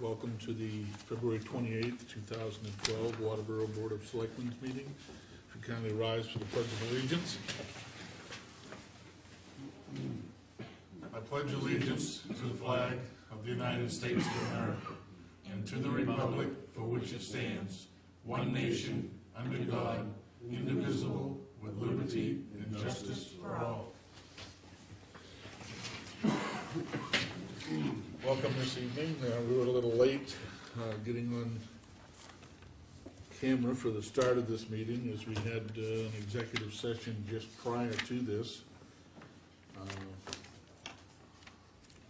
Welcome to the February 28th, 2012 Waterboro Board of Selectmen meeting. If you kindly rise for the Pledge of Allegiance. I pledge allegiance to the flag of the United States of America and to the republic for which it stands, one nation, under God, indivisible, with liberty and justice for all. Welcome this evening. We were a little late getting on camera for the start of this meeting, as we had an executive session just prior to this.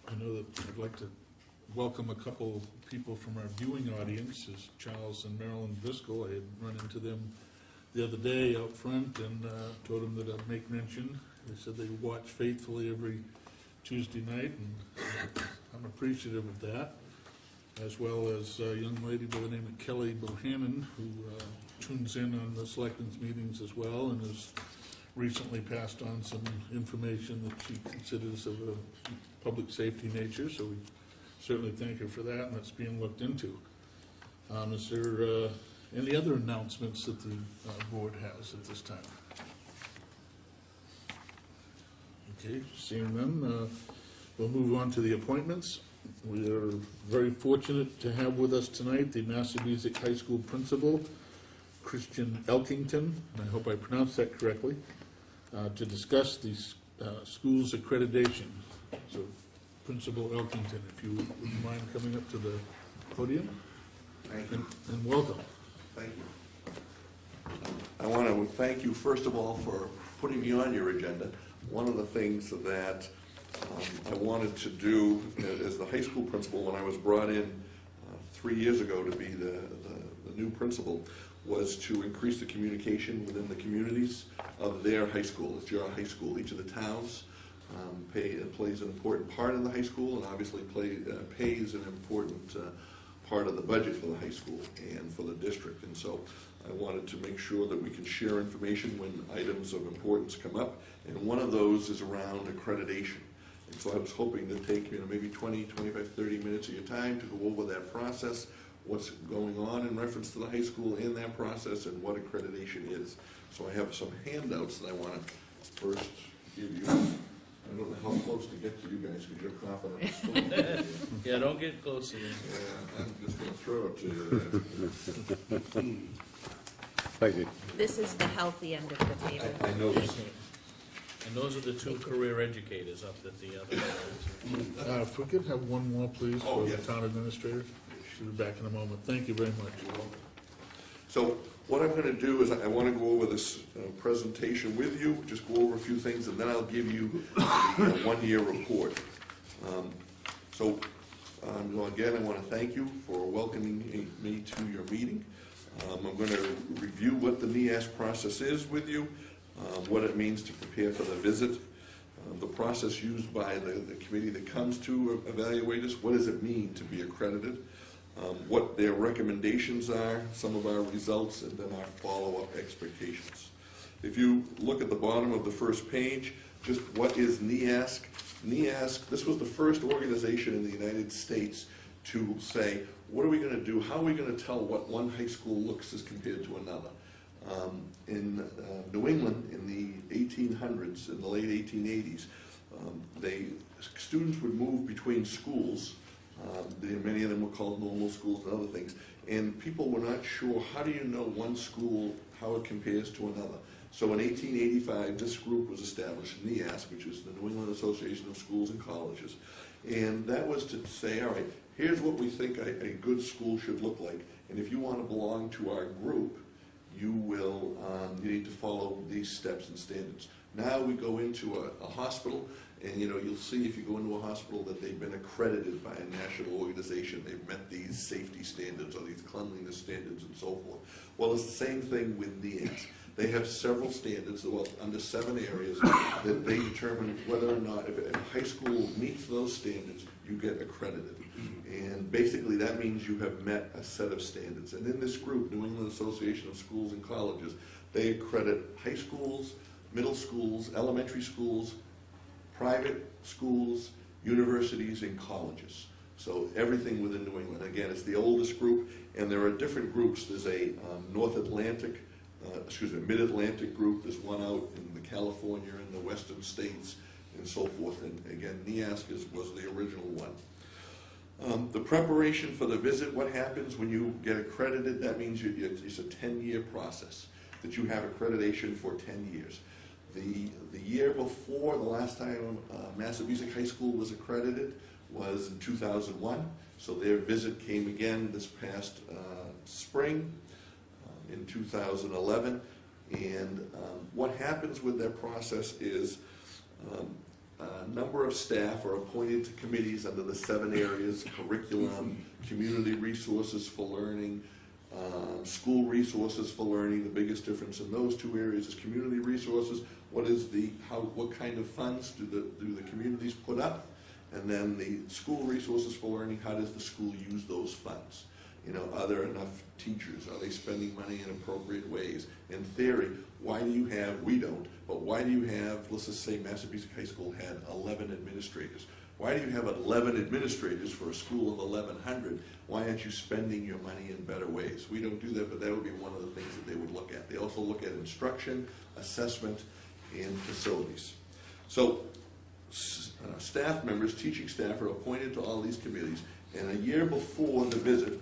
I know that I'd like to welcome a couple people from our viewing audience, as Charles and Marilyn Driscoll. I had run into them the other day out front and told them that I'd make mention. They said they watch faithfully every Tuesday night, and I'm appreciative of that, as well as a young lady by the name of Kelly Bohannon, who tunes in on the Selectmen's meetings as well, and has recently passed on some information that she considers of a public safety nature, so we certainly thank her for that, and that's being looked into. Is there any other announcements that the board has at this time? Okay, seeing none, we'll move on to the appointments. We are very fortunate to have with us tonight the Massabesic High School principal, Christian Elkington, and I hope I pronounced that correctly, to discuss the school's accreditation. So, Principal Elkington, if you wouldn't mind coming up to the podium. Thank you. And welcome. Thank you. I want to thank you, first of all, for putting me on your agenda. One of the things that I wanted to do as the high school principal when I was brought in 3 years ago to be the new principal was to increase the communication within the communities of their high school. It's your high school. Each of the towns plays an important part in the high school, and obviously pays an important part of the budget for the high school and for the district. And so I wanted to make sure that we can share information when items of importance come up, and one of those is around accreditation. And so I was hoping to take maybe 20, 25, 30 minutes of your time to go over that process, what's going on in reference to the high school in that process, and what accreditation is. So I have some handouts that I want to first give you. I don't know how close to get to you guys because you're coughing on the stove. Yeah, don't get close to me. Yeah, I'm just going to throw it to you. Thank you. This is the healthy end of the table. I know this. And those are the two career educators up at the other end. If we could have one more, please, for Oh, the yes. town administrator. She'll be back in a moment. Thank you very much. So what I'm going to do is I want to go over this presentation with you, just go over a few things, and then I'll give you the one-year report. Again, I want to thank you for welcoming me to your meeting. I'm going to review what the M.R.S.A process is with you, what it means to prepare for the visit, the process used by the committee that comes to evaluate us, what does it mean to be accredited, what their recommendations are, some of our results, and then our follow-up expectations. If you look at the bottom of the first page, just what is M.R.S.A? M.R.S.A, this was the first organization in the United States to say, what are we going to do? How are we going to tell what one high school looks as compared to another? In New England, in the 1800s, in the late 1880s, students would move between schools. Many of them were called normal schools and other things, and people were not sure, how do you know one school, how it compares to another? So in 1885, this group was established, M.R.S.A, which is the New England Association of Schools and Colleges, and that was to say, all right, here's what we think a good school should look like, and if you want to belong to our group, you need to follow these steps and standards. Now we go into a hospital, and you'll see if you go into a hospital that they've been accredited by a national organization. They've met these safety standards or these cleanliness standards and so forth. Well, it's the same thing with M.R.S.A. They have several standards, under 7 areas, that they determine whether or not, if a high school meets those standards, you get accredited. And basically that means you have met a set of standards. And in this group, New England Association of Schools and Colleges, they accredit high schools, middle schools, elementary schools, private schools, universities, and colleges. So everything within New England. Again, it's the oldest group, and there are different groups. There's a Mid-Atlantic group. There's one out in the California and the Western states and so forth. And again, NEASC was the original one. The preparation for the visit, what happens when you get accredited, that means it's a 10-year process, that you have accreditation for 10 years. The year before, the last time Massabesic High School was accredited was in 2001. So their visit came again this past spring in 2011. And what happens with that process is a number of staff are appointed to committees under the 7 areas: curriculum, community resources for learning, school resources for learning. The biggest difference in those 2 areas is community resources. What kind of funds do the communities put up? And then the school resources for learning, how does the school use those funds? You know, are there enough teachers? Are they spending money in appropriate ways? In theory, why do you have, we don't, but why do you have, let's just say Massabesic High School had 11 administrators. Why do you have 11 administrators for a school of 1,100? Why aren't you spending your money in better ways? We don't do that, but that would be one of the things that they would look at. They also look at instruction, assessment, and facilities. So staff members, teaching staff, are appointed to all these committees, and a year before the visit,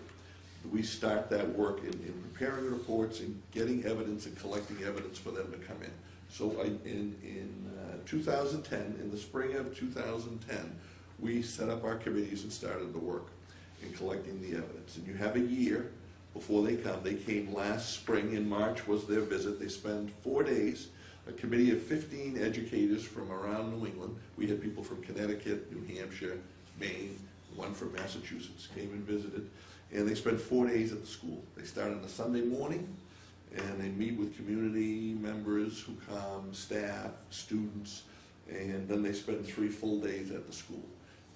we start that work in preparing reports and getting evidence and collecting evidence for them to come in. So in 2010, in the spring of 2010, we set up our committees and started the work in collecting the evidence. And you have a year before they come. They came last spring. In March was their visit. They spend 4 days. A committee of 15 educators from around New England. We had people from Connecticut, New Hampshire, Maine, one from Massachusetts came and visited. And they spent 4 days at the school. They start on a Sunday morning, and they meet with community members who come, staff, students, and then they spend 3 full days at the school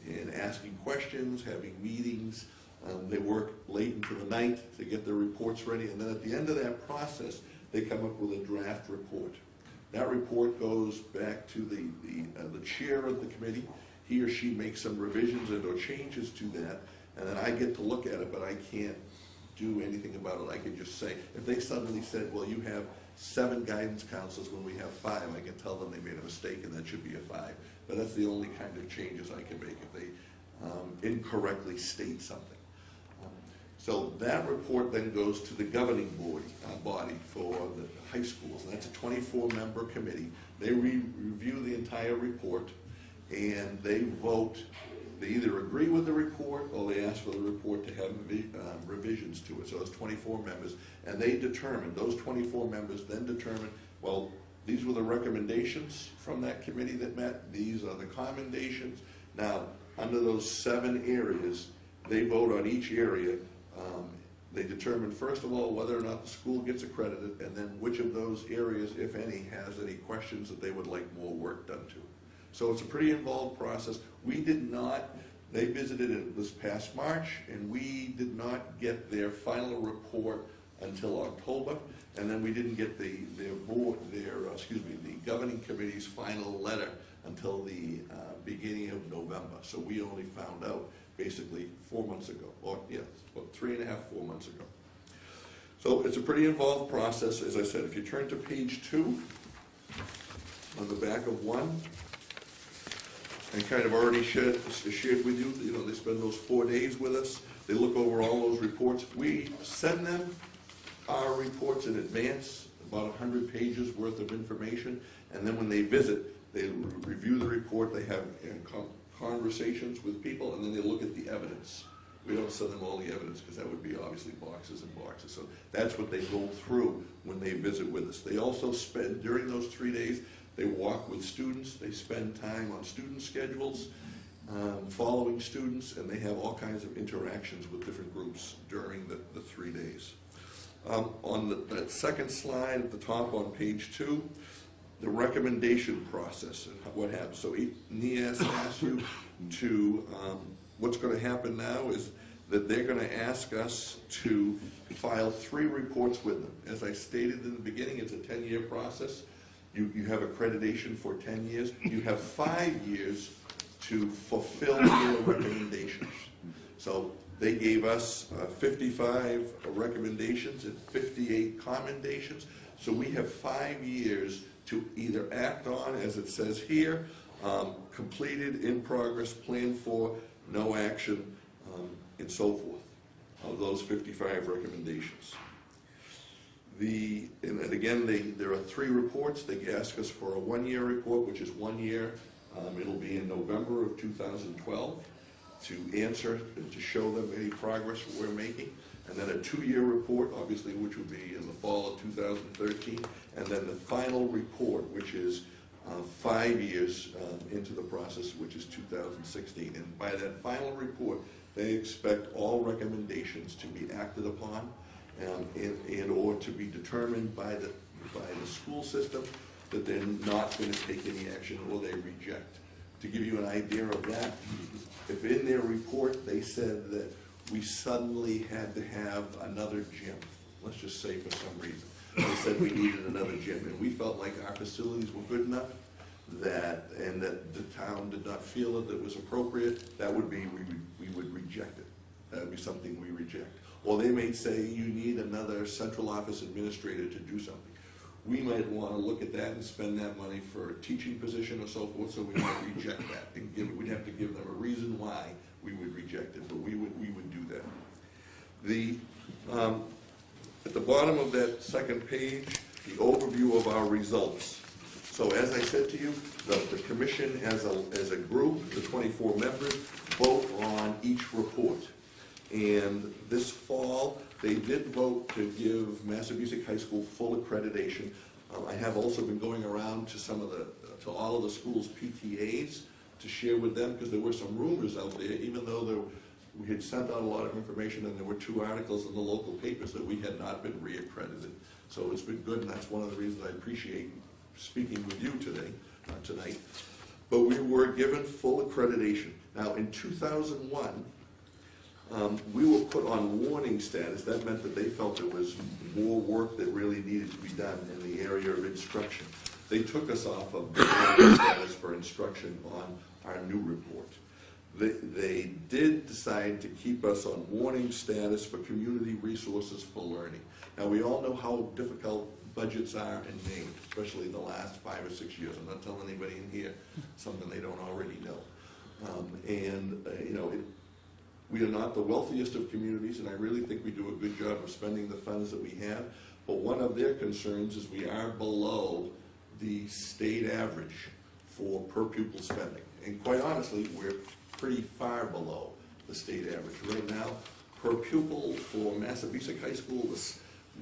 and asking questions, having meetings. They work late into the night to get their reports ready, and then at the end of that process, they come up with a draft report. That report goes back to the chair of the committee. He or she makes some revisions and or changes to that, and then I get to look at it, but I can't do anything about it. I can just say, if they suddenly said, well, you have 7 guidance counselors when we have 5, I can tell them they made a mistake and that should be a 5. But that's the only kind of changes I can make if they incorrectly state something. So that report then goes to the governing body for the high schools, and that's a 24-member committee. They review the entire report, and they vote. They either agree with the report or they ask for the report to have revisions to it. So it's 24 members, and they determine, those 24 members then determine, well, these were the recommendations from that committee that met, these are the commendations. Now, under those 7 areas, they vote on each area. They determine, first of all, whether or not the school gets accredited, and then which of those areas, if any, has any questions that they would like more work done to. So it's a pretty involved process. We did not, they visited it this past March, and we did not get their final report until October, and then we didn't get the governing committee's final letter until the beginning of November. So we only found out basically 4 months ago, or yeah, about 3.5, 4 months ago. So it's a pretty involved process. As I said, if you turn to page 2, on the back of 1, I kind of already shared with you, you know, they spend those 4 days with us. They look over all those reports. We send them our reports in advance, about 100 pages worth of information, and then when they visit, they review the report, they have conversations with people, and then they look at the evidence. We don't send them all the evidence because that would be obviously boxes and boxes. So that's what they go through when they visit with us. They also spend, during those 3 days, they walk with students, they spend time on student schedules, following students, and they have all kinds of interactions with different groups during the 3 days. On that second slide at the top on page 2, the recommendation process and what happens. So NEAS asks you to, what's going to happen now is that they're going to ask us to file 3 reports with them. As I stated in the beginning, it's a 10-year process. You have accreditation for 10 years. You have 5 years to fulfill their recommendations. So they gave us 55 recommendations and 58 commendations. So we have 5 years to either act on, as it says here, completed, in progress, planned for, no action, and so forth, of those 55 recommendations. And again, there are 3 reports. They ask us for a 1-year report, which is 1 year. It'll be in November of 2012 to answer and to show them any progress we're making. And then a 2-year report, obviously, which would be in the fall of 2013. And then the final report, which is 5 years into the process, which is 2016. And by that final report, they expect all recommendations to be acted upon and or to be determined by the school system that they're not going to take any action or they reject. To give you an idea of that, if in their report they said that we suddenly had to have another gym, let's just say for some reason, they said we needed another gym, and we felt like our facilities were good enough and that the town did not feel that it was appropriate, that would be, we would reject it. That would be something we reject. Or they may say you need another central office administrator to do something. We might want to look at that and spend that money for a teaching position or so forth, so we might reject that. And we'd have to give them a reason why we would reject it, but we would do that. At the bottom of that second page, the overview of our results. So as I said to you, the commission as a group, the 24 members, vote on each report. And this fall, they did vote to give Massabesic High School full accreditation. I have also been going around to all of the schools' PTAs to share with them, because there were some rumors out there, even though we had sent out a lot of information and there were 2 articles in the local papers that we had not been reaccredited. So it's been good, and that's one of the reasons I appreciate speaking with you tonight. But we were given full accreditation. Now, in 2001, we were put on warning status. That meant that they felt there was more work that really needed to be done in the area of instruction. They took us off of warning status for instruction on our new report. They did decide to keep us on warning status for community resources for learning. Now, we all know how difficult budgets are in Maine, especially the last 5 or 6 years. I'm not telling anybody in here something they don't already know. We are not the wealthiest of communities, and I really think we do a good job of spending the funds that we have. But one of their concerns is we are below the state average for per pupil spending. And quite honestly, we're pretty far below the state average. Right now, per pupil for Massabesic High School,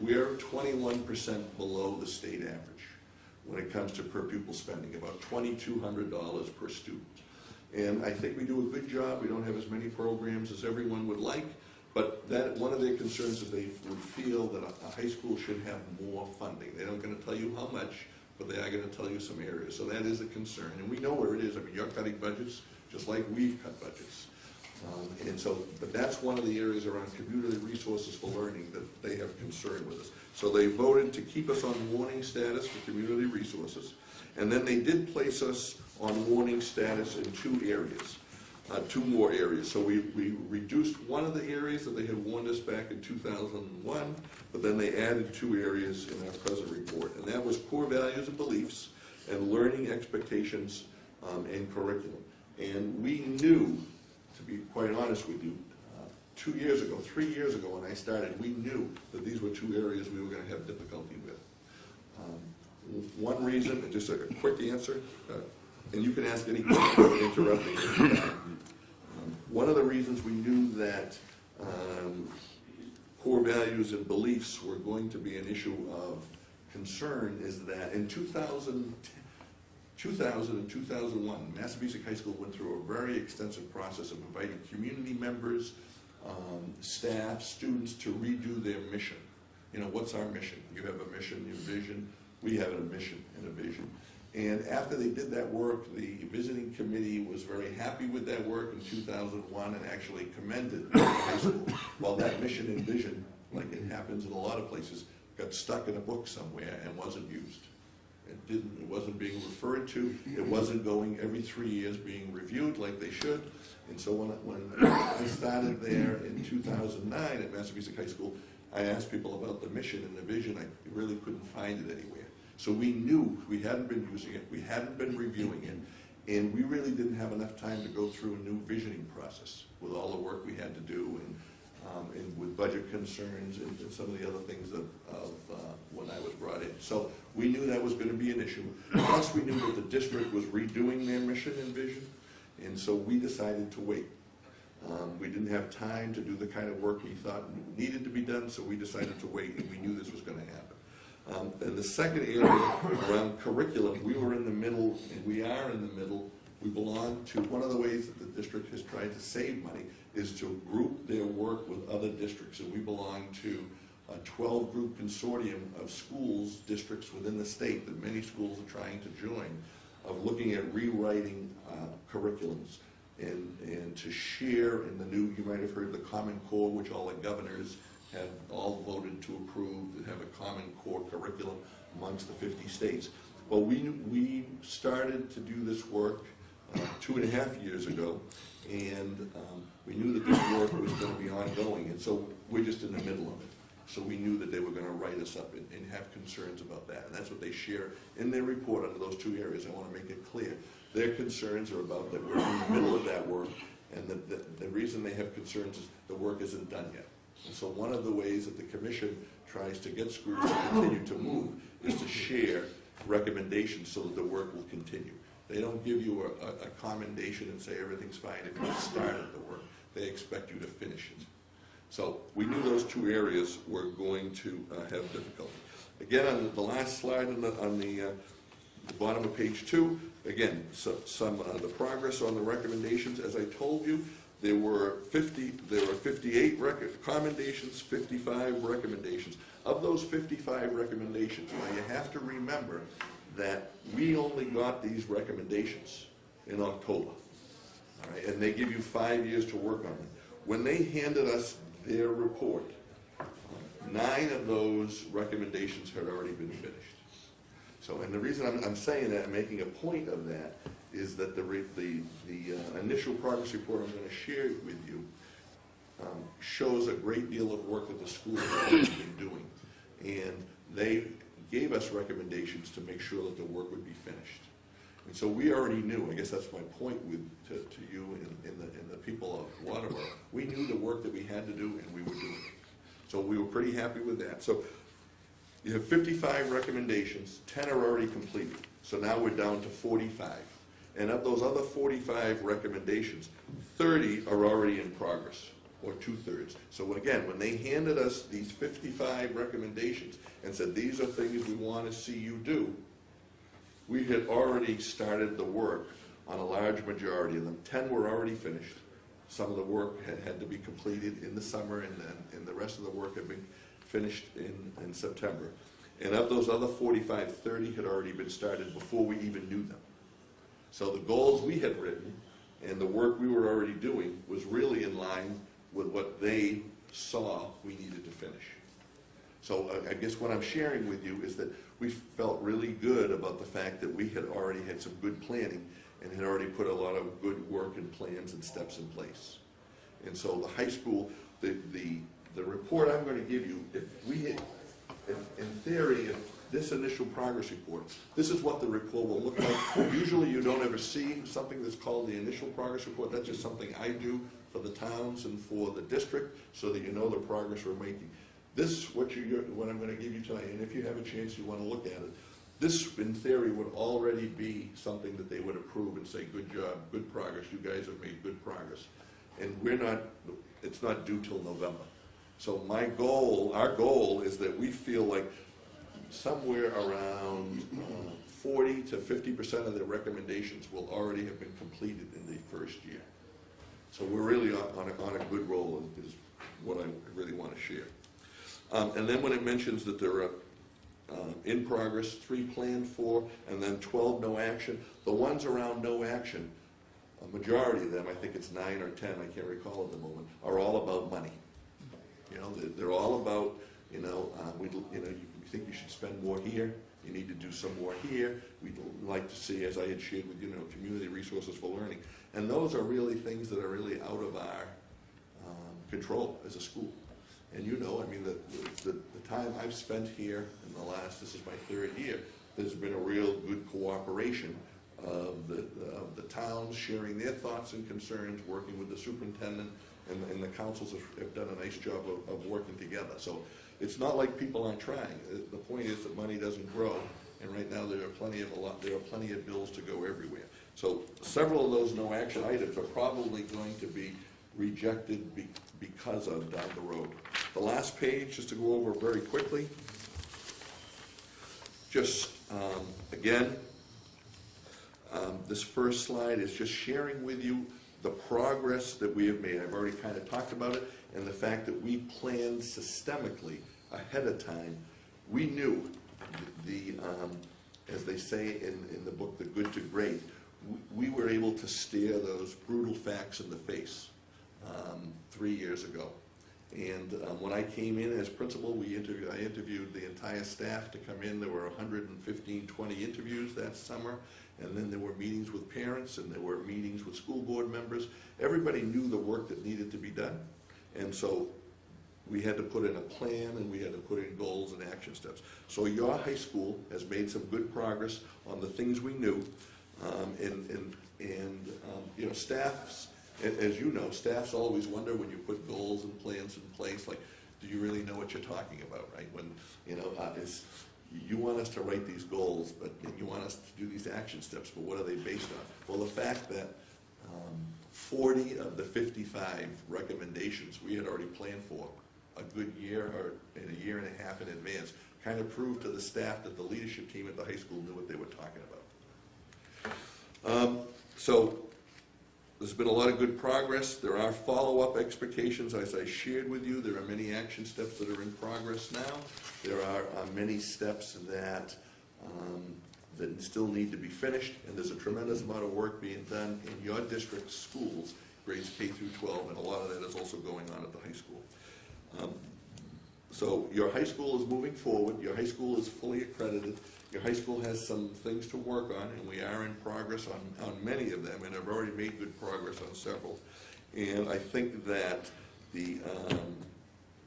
we're 21% below the state average when it comes to per pupil spending, about $2,200 per student. And I think we do a good job. We don't have as many programs as everyone would like, but that one of their concerns is they would feel that a high school should have more funding. They're not going to tell you how much, but they are going to tell you some areas. So that is a concern, and we know where it is. I mean, you're cutting budgets just like we've cut budgets. But that's one of the areas around community resources for learning that they have concern with us. So they voted to keep us on warning status for community resources, and then they did place us on warning status in 2 areas, 2 more areas. So we reduced one of the areas that they had warned us back in 2001, but then they added 2 areas in our present report, and that was core values and beliefs and learning expectations and curriculum. And we knew, to be quite honest with you, 3 years ago when I started, we knew that these were 2 areas we were going to have difficulty with. One reason, and just a quick answer, and you can ask any question, interrupt me. One of the reasons we knew that core values and beliefs were going to be an issue of concern is that in 2000 and 2001, Massabesic High School went through a very extensive process of inviting community members, staff, students to redo their mission. You know, what's our mission? You have a mission, your vision. We have a mission and a vision. And after they did that work, the visiting committee was very happy with that work in 2001 and actually commended the high school. While that mission and vision, like it happens in a lot of places, got stuck in a book somewhere and wasn't used. it wasn't being referred to, it wasn't going every 3 years being reviewed like they should. And so when I started there in 2009 at Massabesic High School, I asked people about the mission and the vision. I really couldn't find it anywhere. So we knew we hadn't been using it, we hadn't been reviewing it, and we really didn't have enough time to go through a new visioning process with all the work we had to do, and with budget concerns and some of the other things of when I was brought in. So we knew that was going to be an issue. Plus, we knew that the district was redoing their mission and vision, and so we decided to wait. We didn't have time to do the kind of work we thought needed to be done, so we decided to wait, and we knew this was going to happen. And the second area around curriculum, we were in the middle, and we are in the middle. We belong to, one of the ways that the district has tried to save money is to group their work with other districts, and we belong to a 12-group consortium of schools, districts within the state that many schools are trying to join, of looking at rewriting curriculums and to share in the new, you might have heard the Common Core, which all the governors have all voted to approve, to have a Common Core curriculum amongst the 50 states. Well, we started to do this work 2.5 years ago, and we knew that this work was going to be ongoing, and so we're just in the middle of it. So we knew that they were going to write us up and have concerns about that, and that's what they share in their report under those two areas. I want to make it clear. Their concerns are about that we're in the middle of that work, and the reason they have concerns is the work isn't done yet. And so one of the ways that the commission tries to get schools to continue to move is to share recommendations so that the work will continue. They don't give you a commendation and say everything's fine if you started the work. They expect you to finish it. So we knew those two areas were going to have difficulty. Again, on the last slide on the bottom of page 2, again, some of the progress on the recommendations. As I told you, there were 58 commendations, 55 recommendations. Of those 55 recommendations, now you have to remember that we only got these recommendations in October, all right? And they give you 5 years to work on them. When they handed us their report, 9 of those recommendations had already been finished. So, and the reason I'm saying that, I'm making a point of that, is that the initial progress report I'm going to share with you shows a great deal of work that the schools have already been doing. And they gave us recommendations to make sure that the work would be finished. And so we already knew, I guess that's my point to you and the people of Waterboro, we knew the work that we had to do and we were doing it. So we were pretty happy with that. So you have 55 recommendations, 10 are already completed. So now we're down to 45. And of those other 45 recommendations, 30 are already in progress, or 2/3. So again, when they handed us these 55 recommendations and said, these are things we want to see you do, we had already started the work on a large majority of them. 10 were already finished. Some of the work had to be completed in the summer, and the rest of the work had been finished in September. And of those other 45, 30 had already been started before we even knew them. So the goals we had written and the work we were already doing was really in line with what they saw we needed to finish. So I guess what I'm sharing with you is that we felt really good about the fact that we had already had some good planning and had already put a lot of good work and plans and steps in place. And so the high school, the report I'm going to give you, in theory, if this initial progress report, this is what the report will look like. Usually you don't ever see something that's called the initial progress report. That's just something I do for the towns and for the district so that you know the progress we're making. This, what I'm going to give you tonight, and if you have a chance you want to look at it, this, in theory, would already be something that they would approve and say, good job, good progress, you guys have made good progress. And it's not due till November. So our goal is that we feel like somewhere around 40 to 50% of the recommendations will already have been completed in the first year. So we're really on a good roll is what I really want to share. And then when it mentions that there are in progress, 3 planned for, and then 12 no action, the ones around no action, a majority of them, I think it's 9 or 10, I can't recall at the moment, are all about money. You know, they're all about, you think you should spend more here, you need to do some more here, we'd like to see, as I had shared with you, community resources for learning. And those are really things that are really out of our control as a school. And I mean, the time I've spent here in the last, this is my 3rd year, there's been a real good cooperation of the towns sharing their thoughts and concerns, working with the superintendent, and the councils have done a nice job of working together. So it's not like people aren't trying. The point is that money doesn't grow, and right now there are plenty of bills to go everywhere. So several of those no action items are probably going to be rejected because of down the road. The last page, just to go over very quickly, just again, this first slide is just sharing with you the progress that we have made. I've already kind of talked about it, and the fact that we planned systemically ahead of time. We knew as they say in the book, The Good to Great, we were able to stare those brutal facts in the face 3 years ago. And when I came in as principal, I interviewed the entire staff to come in. There were 115, 20 interviews that summer. And then there were meetings with parents, and there were meetings with school board members. Everybody knew the work that needed to be done. And so we had to put in a plan, and we had to put in goals and action steps. So your high school has made some good progress on the things we knew. Staffs, as you know, staffs always wonder when you put goals and plans in place, like, do you really know what you're talking about, right? When, you want us to write these goals, but you want us to do these action steps, but what are they based on? Well, the fact that 40 of the 55 recommendations we had already planned for a good year or in a year and a half in advance kind of proved to the staff that the leadership team at the high school knew what they were talking about. So there's been a lot of good progress. There are follow-up expectations, as I shared with you. There are many action steps that are in progress now. There are many steps that still need to be finished, and there's a tremendous amount of work being done in your district schools, grades K through 12, and a lot of that is also going on at the high school. So your high school is moving forward. Your high school is fully accredited. Your high school has some things to work on, and we are in progress on many of them, and have already made good progress on several. And I think that the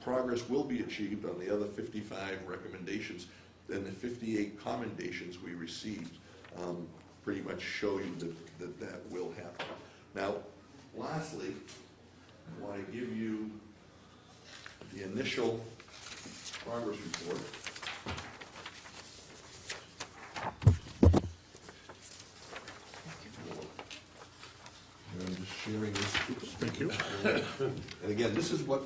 progress will be achieved on the other 55 recommendations, and the 58 commendations we received pretty much show you that will happen. Now, lastly, I want to give you the initial progress report. I'm just sharing this. Thank you. And again, this is what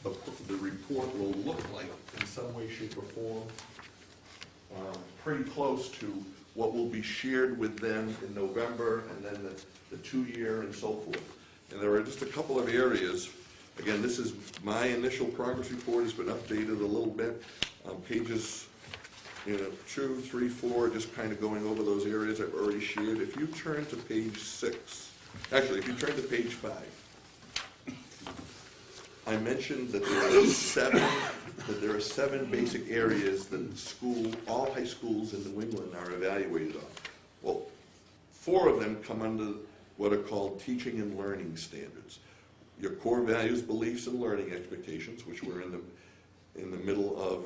the report will look like in some way, shape, or form. Pretty close to what will be shared with them in November, and then the 2-year and so forth. And there are just a couple of areas. Again, this is my initial progress report. Has been updated a little bit. Pages 2, 3, 4, just kind of going over those areas I've already shared. If you turn to page 6, actually, if you turn to page 5, I mentioned that there are 7 basic areas that all high schools in New England are evaluated on. Well, 4 of them come under what are called teaching and learning standards. Your core values, beliefs, and learning expectations, which we're in the middle of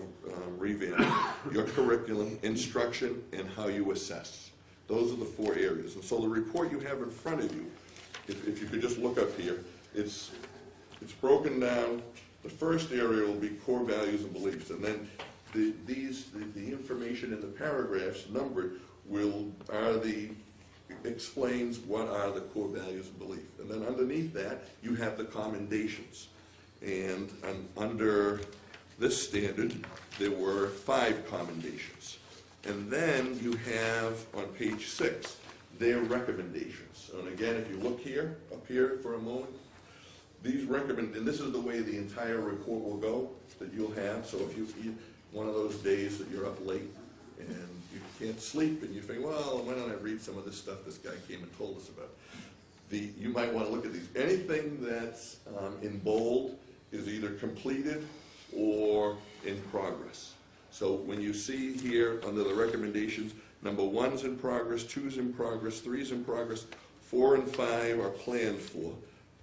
revamping. Your curriculum, instruction, and how you assess. Those are the 4 areas. And so the report you have in front of you, if you could just look up here, it's broken down. The first area will be core values and beliefs, and then the information in the paragraphs numbered explains what are the core values and beliefs. And then underneath that, you have the commendations. And under this standard, there were 5 commendations. And then you have, on page 6, their recommendations. And again, if you look here, up here for a moment, and this is the way the entire report will go, that you'll have. So if you one of those days that you're up late and you can't sleep and you think, well, why don't I read some of this stuff this guy came and told us about? You might want to look at these. Anything that's in bold is either completed or in progress. So when you see here under the recommendations, number 1's in progress, 2's in progress, 3's in progress, 4 and 5 are planned for.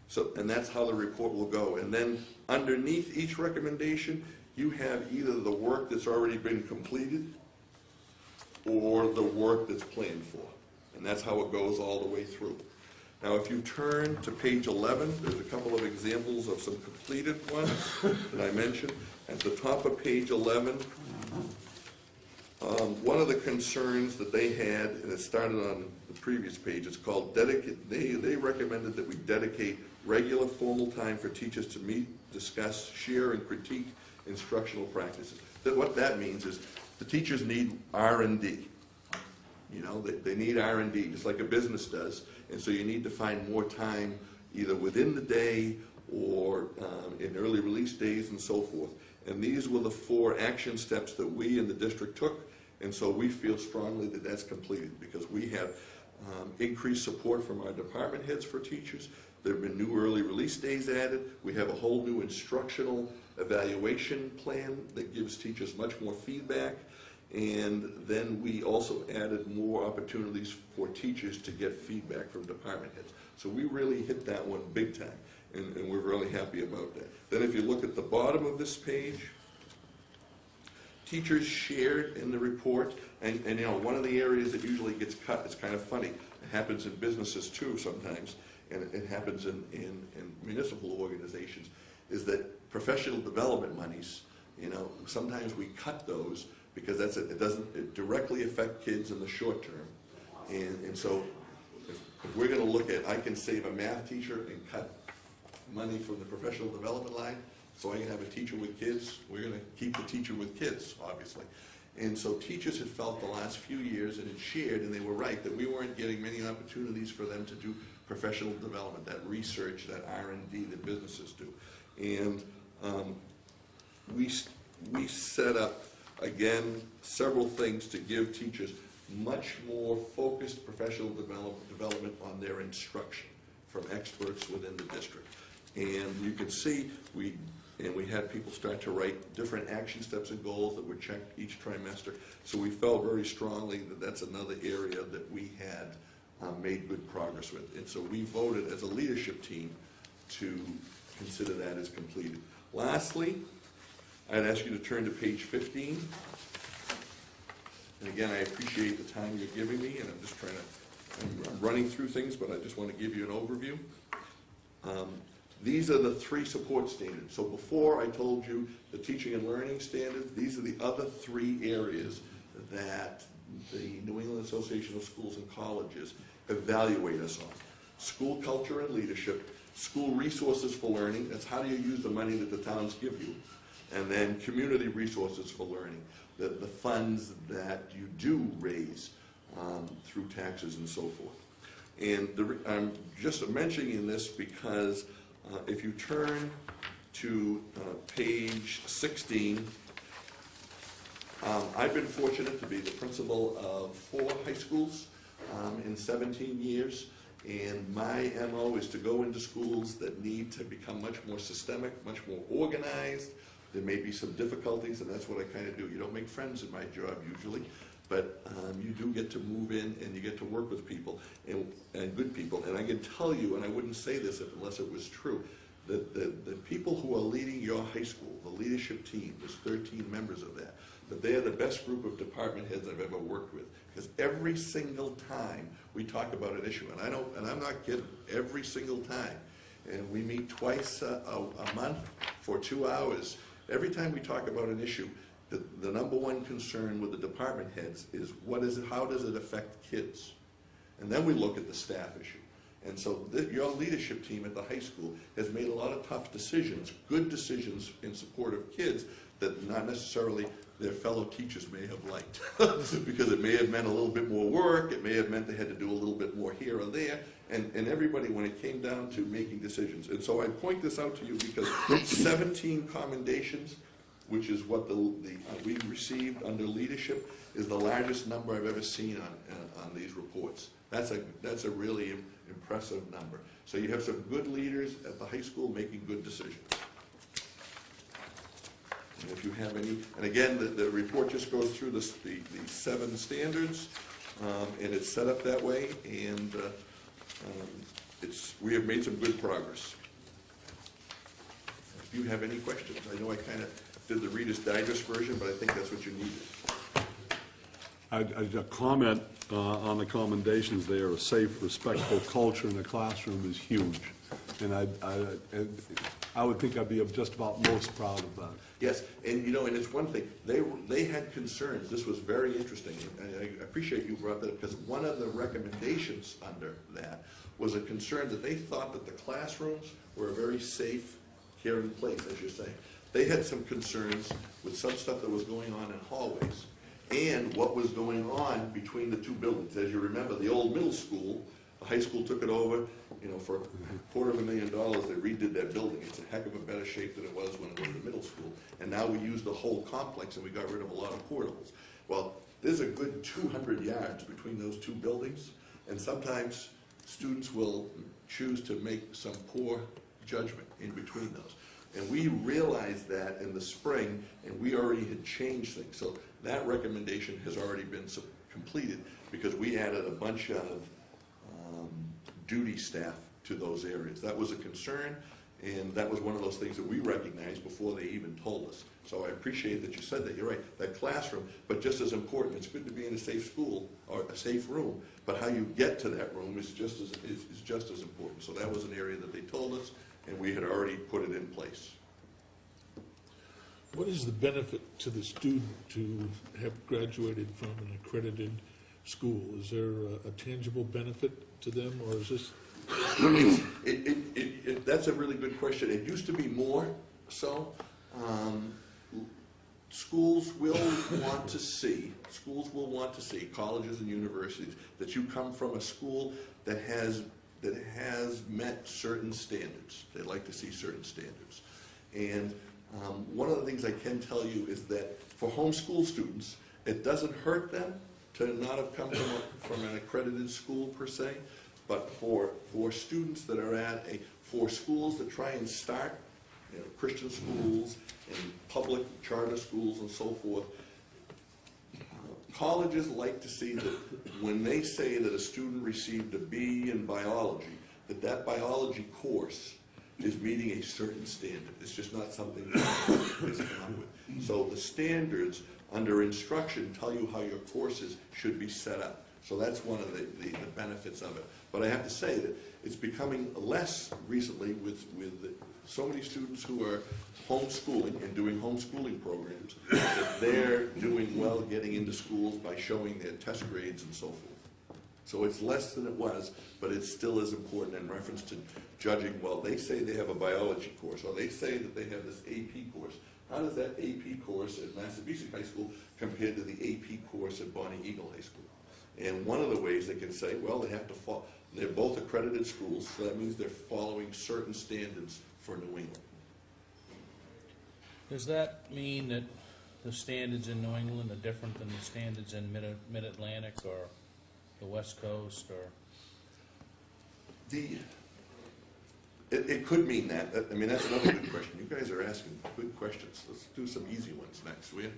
So, and that's how the report will go. And then underneath each recommendation, you have either the work that's already been completed or the work that's planned for. And that's how it goes all the way through. Now, if you turn to page 11, there's a couple of examples of some completed ones that I mentioned. At the top of page 11, one of the concerns that they had, and it started on the previous page, it's called they recommended that we dedicate regular formal time for teachers to meet, discuss, share, and critique instructional practices. What that means is the teachers need R&D. You know, they need R&D, just like a business does. And so you need to find more time either within the day or in early release days and so forth. And these were the 4 action steps that we in the district took. And so we feel strongly that that's completed because we have increased support from our department heads for teachers. There have been new early release days added. We have a whole new instructional evaluation plan that gives teachers much more feedback. And then we also added more opportunities for teachers to get feedback from department heads. So we really hit that one big time, and we're really happy about that. Then if you look at the bottom of this page, teachers shared in the report, and you know, one of the areas that usually gets cut, it's kind of funny, it happens in businesses too sometimes, and it happens in municipal organizations, is that professional development monies, you know, sometimes we cut those because it doesn't directly affect kids in the short term. And so if we're going to look at, I can save a math teacher and cut money from the professional development line so I can have a teacher with kids, we're going to keep the teacher with kids, obviously. And so teachers had felt the last few years and had shared, and they were right, that we weren't getting many opportunities for them to do professional development, that research, that R&D that businesses do. And we set up, again, several things to give teachers much more focused professional development on their instruction from experts within the district. And you can see we had people start to write different action steps and goals that were checked each trimester. So we felt very strongly that that's another area that we had made good progress with. And so we voted as a leadership team to consider that as completed. Lastly, I'd ask you to turn to page 15. And again, I appreciate the time you're giving me, and I'm just I'm running through things, but I just want to give you an overview. These are the 3 support standards. So before I told you the teaching and learning standards, these are the other 3 areas that the New England Association of Schools and Colleges evaluate us on. School culture and leadership, school resources for learning, that's how do you use the money that the towns give you, and then community resources for learning, the funds that you do raise through taxes and so forth. And I'm just mentioning this because if you turn to page 16, I've been fortunate to be the principal of 4 high schools in 17 years, and my MO is to go into schools that need to become much more systemic, much more organized. There may be some difficulties, and that's what I kind of do. You don't make friends in my job usually, but you do get to move in and you get to work with people and good people. And I can tell you, and I wouldn't say this unless it was true, that the people who are leading your high school, the leadership team, there's 13 members of that, but they are the best group of department heads I've ever worked with. Because every single time we talk about an issue, and I'm not kidding, every single time, and we meet twice a month for 2 hours. Every time we talk about an issue, the number one concern with the department heads is how does it affect kids? And then we look at the staff issue. And so your leadership team at the high school has made a lot of tough decisions, good decisions in support of kids that not necessarily their fellow teachers may have liked. Because it may have meant a little bit more work, it may have meant they had to do a little bit more here or there, and everybody, when it came down to making decisions. And so I point this out to you because 17 commendations, which is what we received under leadership, is the largest number I've ever seen on these reports. That's a really impressive number. So you have some good leaders at the high school making good decisions. And if you have any, and again, the report just goes through the 7 standards, and it's set up that way, and we have made some good progress. If you have any questions, I know I kind of did the Reader's Digest version, but I think that's what you needed. A comment on the commendations there, a safe, respectful culture in the classroom is huge. And I would think I'd be just about most proud of that. Yes, and and it's one thing, they had concerns, this was very interesting, and I appreciate you brought that up, because one of the recommendations under that was a concern that they thought that the classrooms were a very safe, caring place, as you're saying. They had some concerns with some stuff that was going on in hallways, and what was going on between the 2 buildings. As you remember, the old middle school, the high school took it over, for $250,000, they redid that building. It's a heck of a better shape than it was when it was the middle school. And now we use the whole complex, and we got rid of a lot of portables. Well, there's a good 200 yards between those 2 buildings, and sometimes students will choose to make some poor judgment in between those. And we realized that in the spring, and we already had changed things. So that recommendation has already been completed, because we added a bunch of duty staff to those areas. That was a concern, and that was one of those things that we recognized before they even told us. So I appreciate that you said that. You're right, that classroom, but just as important, it's good to be in a safe school, or a safe room, but how you get to that room is just as important. So that was an area that they told us, and we had already put it in place. What is the benefit to the student to have graduated from an accredited school? Is there a tangible benefit to them, or is this? That's a really good question. It used to be more so. Schools will want to see, colleges and universities, that you come from a school that has met certain standards. They like to see certain standards. And one of the things I can tell you is that for homeschool students, it doesn't hurt them to not have come from an accredited school per se, but for students that are for schools that try and start, Christian schools and public charter schools and so forth, colleges like to see that when they say that a student received a B in biology, that biology course is meeting a certain standard. It's just not something that is come up with. So the standards under instruction tell you how your courses should be set up. So that's one of the benefits of it. But I have to say that it's becoming less recently with so many students who are homeschooling and doing homeschooling programs, that they're doing well getting into schools by showing their test grades and so forth. So it's less than it was, but it still is important in reference to judging, well, they say they have a biology course, or they say that they have this AP course. How does that AP course at Massabesic High School compare to the AP course at Bonnie Eagle High School? And one of the ways they can say, well, they have to follow, they're both accredited schools, so that means they're following certain standards for New England. Does that mean that the standards in New England are different than the standards in Mid-Atlantic or the West Coast, or? It could mean that. I mean, that's another good question. You guys are asking good questions. Let's do some easy ones next, will you?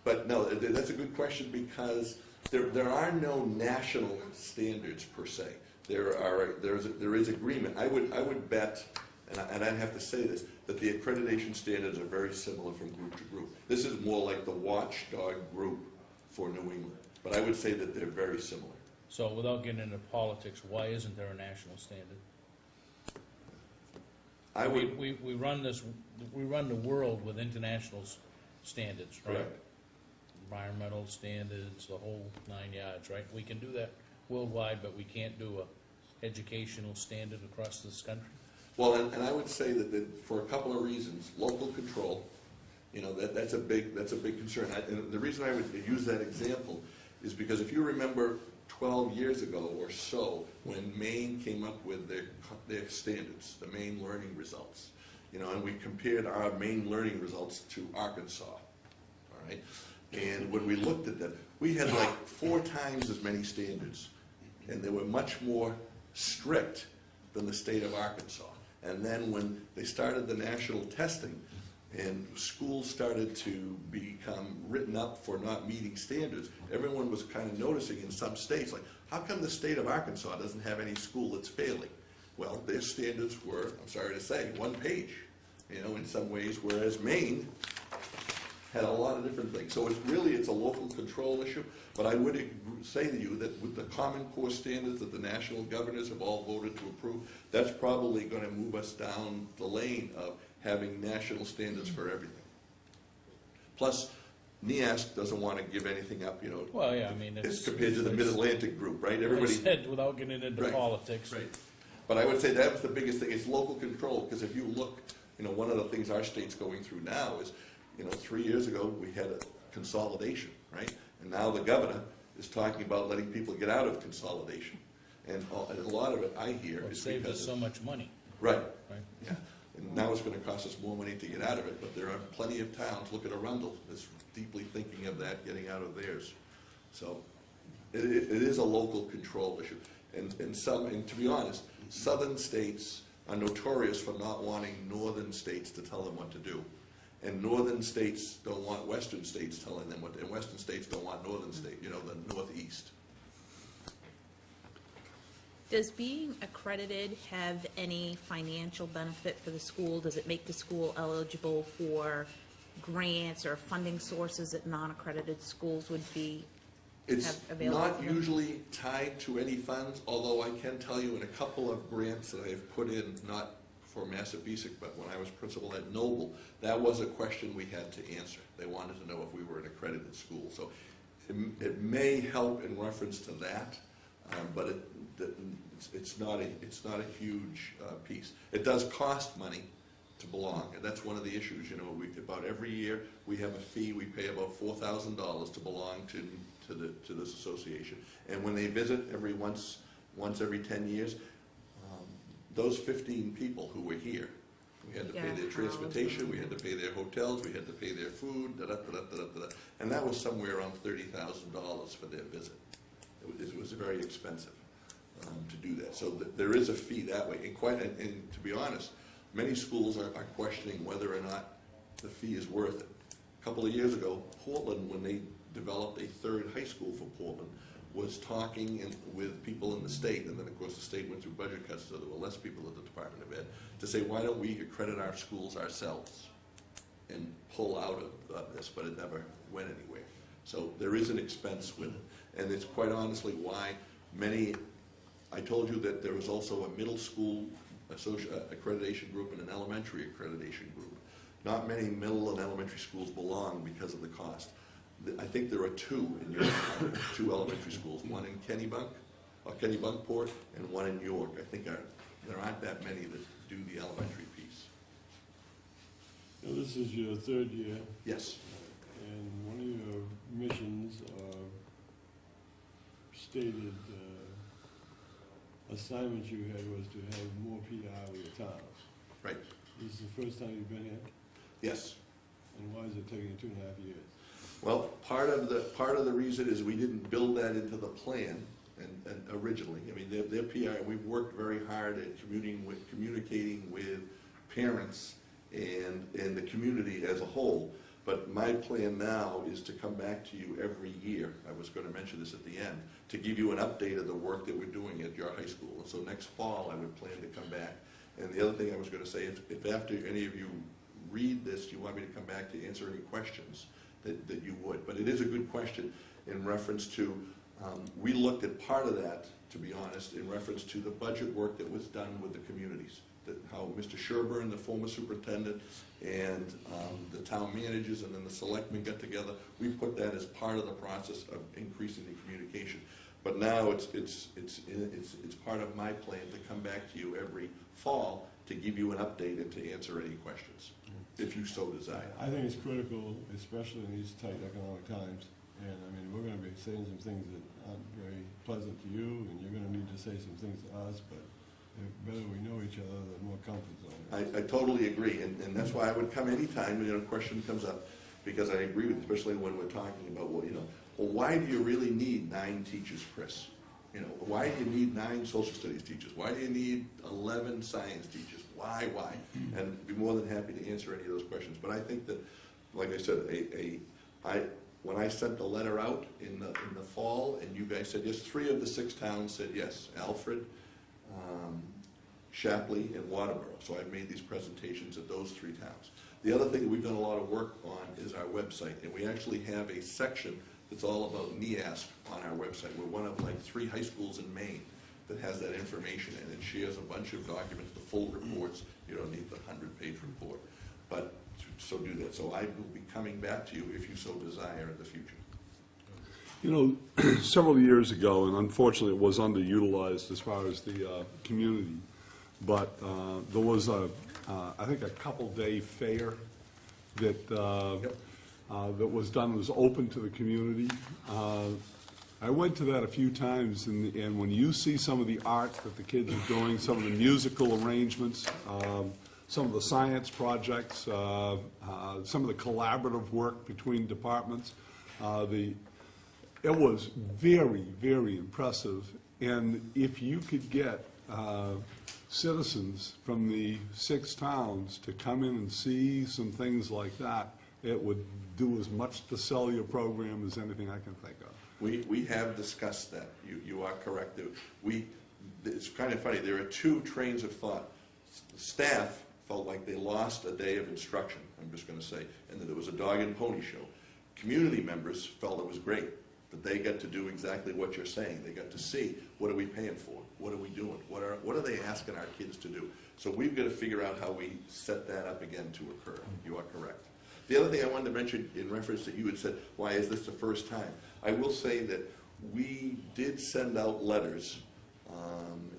But no, that's a good question, because there are no national standards per se. There is agreement. I would bet, and I'd have to say this, that the accreditation standards are very similar from group to group. This is more like the watchdog group for New England, but I would say that they're very similar. So without getting into politics, why isn't there a national standard? We run the world with international standards, right? Correct. Environmental standards, the whole 9 yards, right? We can do that worldwide, but we can't do a educational standard across this country. Well, and I would say that for a couple of reasons, local control, that's a big concern. And the reason I would use that example is because if you remember 12 years ago or so, when Maine came up with their standards, the Maine learning results, and we compared our Maine learning results to Arkansas, all right? And when we looked at them, we had like 4 times as many standards, and they were much more strict than the state of Arkansas. And then when they started the national testing, and schools started to become written up for not meeting standards, everyone was kind of noticing in some states, like, how come the state of Arkansas doesn't have any school that's failing? Well, their standards were, I'm sorry to say, one page, in some ways, whereas Maine had a lot of different things. So it's a local control issue, but I would say to you that with the Common Core standards that the national governors have all voted to approve, that's probably going to move us down the lane of having national standards for everything. Plus, NEASC doesn't want to give anything up, Well, yeah, I mean, it's compared to the Mid-Atlantic group, right? Like I Everybody. said, without getting into Right, politics. Right. But I would say that was the biggest thing, it's local control, because if you look, one of the things our state's going through now is, 3 years ago, we had a consolidation, right? And now the governor is talking about letting people get out of consolidation. And a lot of it, I hear, Well, it is saved us because. so much money, Right, right? yeah. And now it's gonna cost us more money to get out of it, but there are plenty of towns, look at Arundel, that's deeply thinking of that, getting out of theirs. So, it is a local control issue. And to be honest, southern states are notorious for not wanting northern states to tell them what to do. And northern states don't want western states telling them what, and western states don't want northern state, the northeast. Does being accredited have any financial benefit for the school? Does it make the school eligible for grants or funding sources that non-accredited schools would be It's have available not to them? usually tied to any funds, although I can tell you in a couple of grants that I've put in, not for Massabesic, but when I was principal at Noble, that was a question we had to answer. They wanted to know if we were an accredited school. So it may help in reference to that, but it's not a huge piece. It does cost money to belong, and that's one of the issues. About every year we have a fee. We pay about $4,000 to belong to this association, and when they visit once every 10 years, those 15 people who were here, we had to pay their transportation, we had to pay their hotels, we had to pay their food, and that was somewhere around $30,000 for their visit. It was very expensive to do that. So there is a fee that way, and to be honest, many schools are questioning whether or not the fee is worth it. A couple of years ago, Portland, when they developed a third high school for Portland, was talking with people in the state, and then of course the state went through budget cuts, so there were less people at the Department of Ed, to say, why don't we accredit our schools ourselves and pull out of this, but it never went anywhere. So there is an expense with it, and it's quite honestly why I told you that there was also a middle school accreditation group and an elementary accreditation group. Not many middle and elementary schools belong because of the cost. I think there are two in York, two elementary schools, one in Kennebunkport, and one in York. I think there aren't that many that do the elementary piece. Now, this is your third year, Yes. and one of your missions stated assignments you had was to have more PI with the towns. Right. This is the first time you've been here, Yes. and why is it taking you 2.5 years? Well, part of the reason is we didn't build that into the plan and originally. I mean, their PI, we've worked very hard at communicating with parents and the community as a whole. But my plan now is to come back to you every year, I was going to mention this at the end, to give you an update of the work that we're doing at your high school. And so next fall, I would plan to come back. And the other thing I was going to say, if after any of you read this, you want me to come back to answer any questions, that you would. But it is a good question in reference to, we looked at part of that, to be honest, in reference to the budget work that was done with the communities. How Mr. Sherburne, the former superintendent, and the town managers and then the selectmen got together. We put that as part of the process of increasing the communication. But now it's part of my plan to come back to you every fall to give you an update and to answer any questions, if you so desire. I think it's critical, especially in these tight economic times. And I mean, we're going to be saying some things that aren't very pleasant to you, and you're going to need to say some things to us, but the better we know each other, the more comfort zone. I totally agree, and that's why I would come anytime a question comes up, because I agree with, especially when we're talking about, well, why do you really need 9 teachers, Chris? Why do you need 9 social studies teachers? Why do you need 11 science teachers? Why? And be more than happy to answer any of those questions. But I think that, like I said, when I sent the letter out in the fall, and you guys said yes, 3 of the 6 towns said yes, Alfred, Shapley, and Waterboro. So I've made these presentations at those 3 towns. The other thing that we've done a lot of work on is our website, and we actually have a section that's all about NEASC on our website. We're one of like 3 high schools in Maine that has that information, and it shares a bunch of documents, the full reports. You don't need the 100-page report, but so do that. So I will be coming back to you if you so desire in the future. You know, several years ago, and unfortunately it was underutilized as far as the community, but there was I think a couple-day fair that that was done, was open to the community. I went to that a few times, and when you see some of the art that the kids are doing, some of the musical arrangements, some of the science projects, some of the collaborative work between departments, it was very, very impressive. And if you could get citizens from the 6 towns to come in and see some things like that, it would do as much to sell your program as anything I can think of. We have discussed that. You are correct. It's kind of funny. There are 2 trains of thought. Staff felt like they lost a day of instruction, I'm just going to say, and that it was a dog and pony show. Community members felt it was great, that they got to do exactly what you're saying. They got to see, what are we paying for? What are we doing? What are they asking our kids to do? So we've got to figure out how we set that up again to occur. You are correct. The other thing I wanted to mention in reference that you had said, why is this the first time? I will say that we did send out letters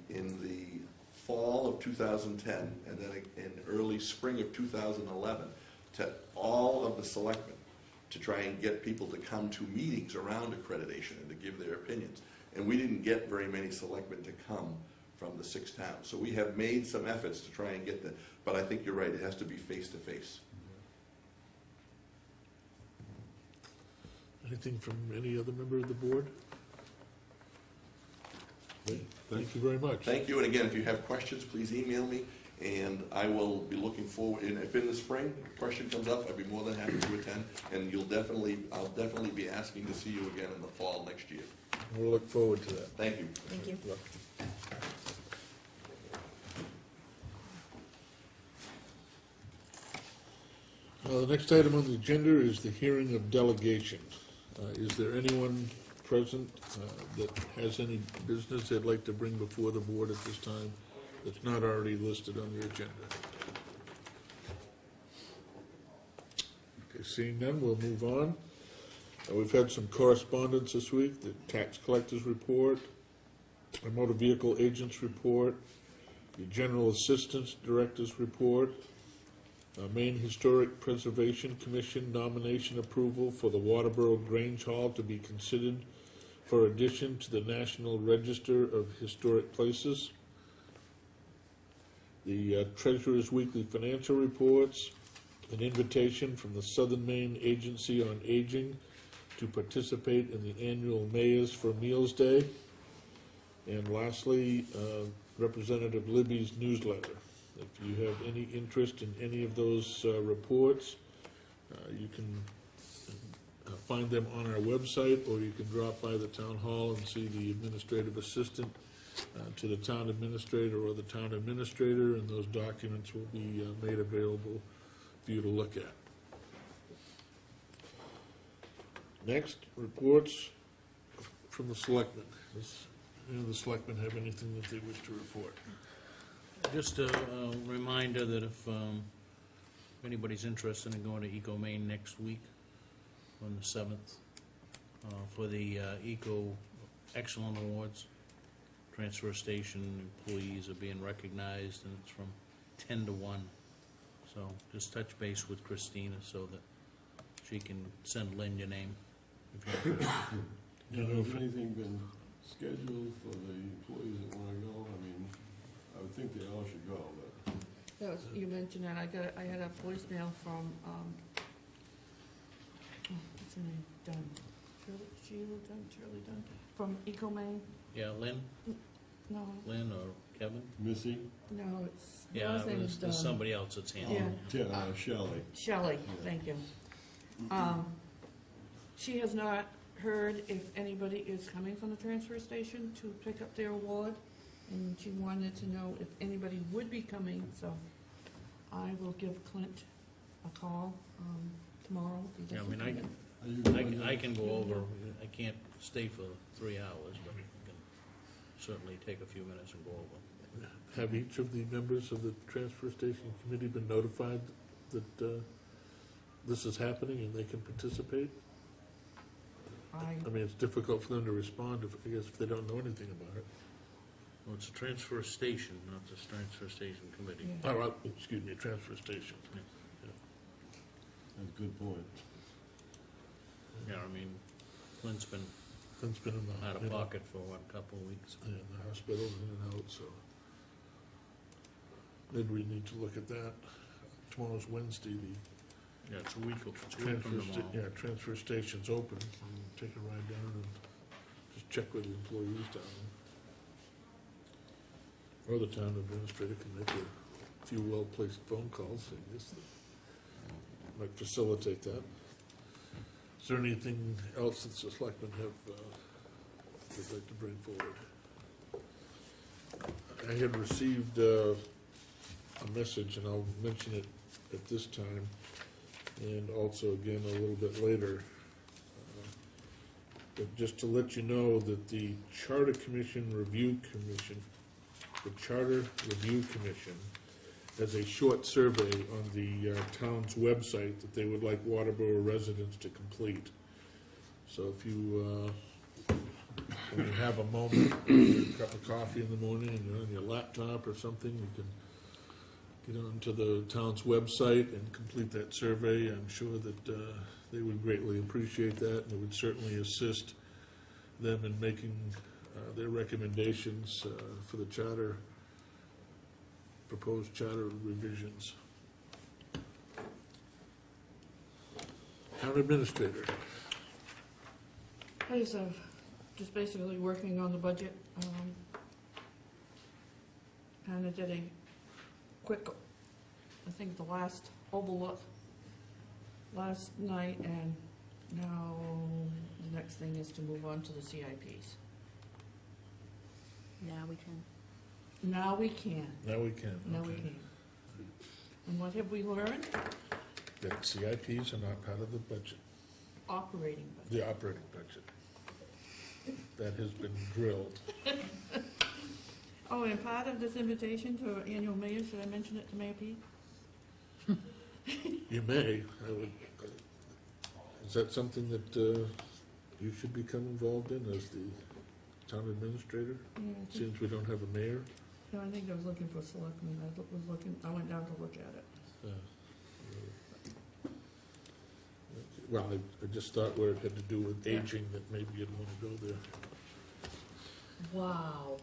in the fall of 2010 and then in early spring of 2011 to all of the selectmen to try and get people to come to meetings around accreditation and to give their opinions. And we didn't get very many selectmen to come from the 6 towns. So we have made some efforts to try and get them, but I think you're right, it has to be face-to-face. Anything from any other member of the board? Okay, thank you very much. Thank you, and again, if you have questions, please email me, and I will be looking forward, and if in the spring a question comes up, I'd be more than happy to attend, and I'll definitely be asking to see you again in the fall next year. We'll look forward to that. Thank you. Thank you. The next item on the agenda is the hearing of delegation. Is there anyone present that has any business they'd like to bring before the board at this time that's not already listed on the agenda? Okay, seeing none, we'll move on. We've had some correspondence this week, the tax collector's report, a motor vehicle agent's report, the general assistance director's report, Maine Historic Preservation Commission nomination approval for the Waterboro Grange Hall to be considered for addition to the National Register of Historic Places, the Treasurer's Weekly Financial Reports, an invitation from the Southern Maine Agency on Aging to participate in the annual Mayors for Meals Day, and lastly, Representative Libby's newsletter. If you have any interest in any of those reports, you can find them on our website, or you can drop by the town hall and see the administrative assistant to the town administrator or the town administrator, and those documents will be made available for you to look at. Next, reports from the selectmen. Does any of the selectmen have anything that they wish to report? Just a reminder that if anybody's interested in going to Eco Maine next week on the 7th for the Eco Excellent Awards, transfer station employees are being recognized, and it's from 10 to 1. So just touch base with Christina so that she can send Lynn your name if you're interested. Has anything been scheduled for the employees that want to go? I mean, I would think they all should go, but. That was, you mentioned that, I had a voicemail from, what's her name, Dunn, Shirley Dunn, from Eco Maine, Yeah, Lynn? no, Lynn or Kevin? Missy? No, it's, Yeah, last name is there's somebody else that's handling Yeah. it. Shelley. Shelley, thank you. She has not heard if anybody is coming from the transfer station to pick up their award, and she wanted to know if anybody would be coming, so I will give Clint a call tomorrow. if he Yeah, I doesn't mean, come in. Are you I going? can, I can go over, I can't stay for 3 hours, but I can certainly take a few minutes and go over. Have each of the members of the transfer station committee been notified that this is happening and they can participate? I mean, it's difficult for them to respond, I guess, if they don't know anything about it. Well, it's a transfer station, not the transfer station committee. Yeah. Oh, excuse me, transfer station. That's a good point. Yeah, I mean, Clint's been Clint's been in the, out of you know, pocket for, what, a couple of weeks? yeah, in the hospital, in and out, so. Maybe we need to look at that. Tomorrow's Wednesday, the Yeah, it's a week from transfer, tomorrow. yeah, transfer station's open. And take a ride down and just check with the employees down there. Or the town administrator can make a few well-placed phone calls, I guess, that might facilitate that. Is there anything else that the selectmen have, they'd like to bring forward? I had received a message, and I'll mention it at this time, and also again a little bit later. But just to let you know that the Charter Commission Review Commission, the Charter Review Commission, has a short survey on the town's website that they would like Waterboro residents to complete. So if you, when you have a moment, a cup of coffee in the morning and you're on your laptop or something, you can get onto the town's website and complete that survey. I'm sure that they would greatly appreciate that, and it would certainly assist them in making their recommendations for the charter, proposed charter revisions. Town administrator. I just basically working on the budget. Kind of did a quick, I think the last overlook last night, and now the next thing is to move on to the CIPs. Now we can. Now we can, Now we can. now we okay. can. And what have we learned? That CIPs are not part of the budget, Operating budget. the operating budget. That has been drilled. Oh, and part of this invitation to our annual mayor, should I mention it to Mayor Pete? You may, I would, is that something that you should become involved in as the town administrator? Yeah, I think- Since we don't have a mayor? no, I think I was looking for selectmen, I went down to look at it. Well, I just thought where it had to do with aging, that maybe you'd want to go there. Wow.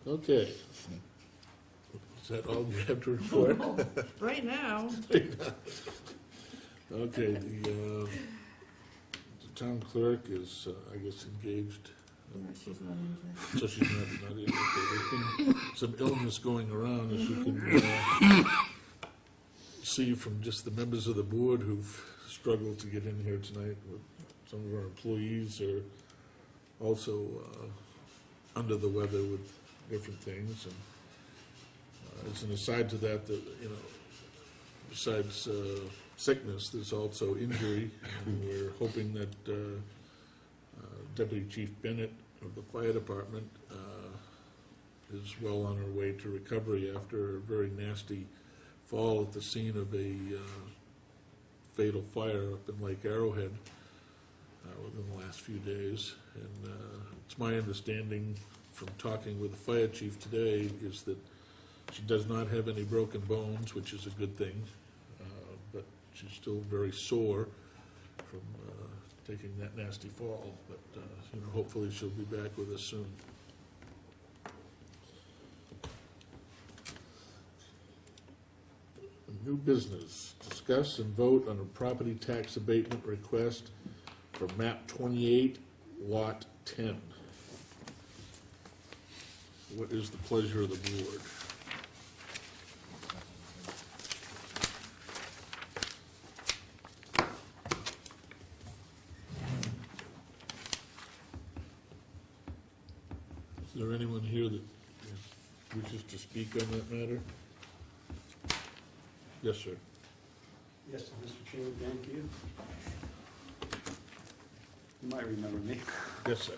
Okay. Is that all you have to report? Right now, Okay, the town clerk is, I guess, engaged, she's not in. so she's not in. Okay, there's been some illness going around, as you can see from just the members of the board who've struggled to get in here tonight. Some of our employees are also under the weather with different things. And as an aside to that, you know, besides sickness, there's also injury, and we're hoping that Deputy Chief Bennett of the Fire Department is well on her way to recovery after a very nasty fall at the scene of a fatal fire up in Lake Arrowhead within the last few days. And it's my understanding from talking with the fire chief today is that she does not have any broken bones, which is a good thing, but she's still very sore from taking that nasty fall. But you know, hopefully she'll be back with us soon. New business, discuss and vote on a property tax abatement request for map 28, lot 10. What is the pleasure of the board? Is there anyone here that wishes to speak on that matter? Yes, sir. Yes, Mr. Chairman, thank you. You might remember me. Yes, sir.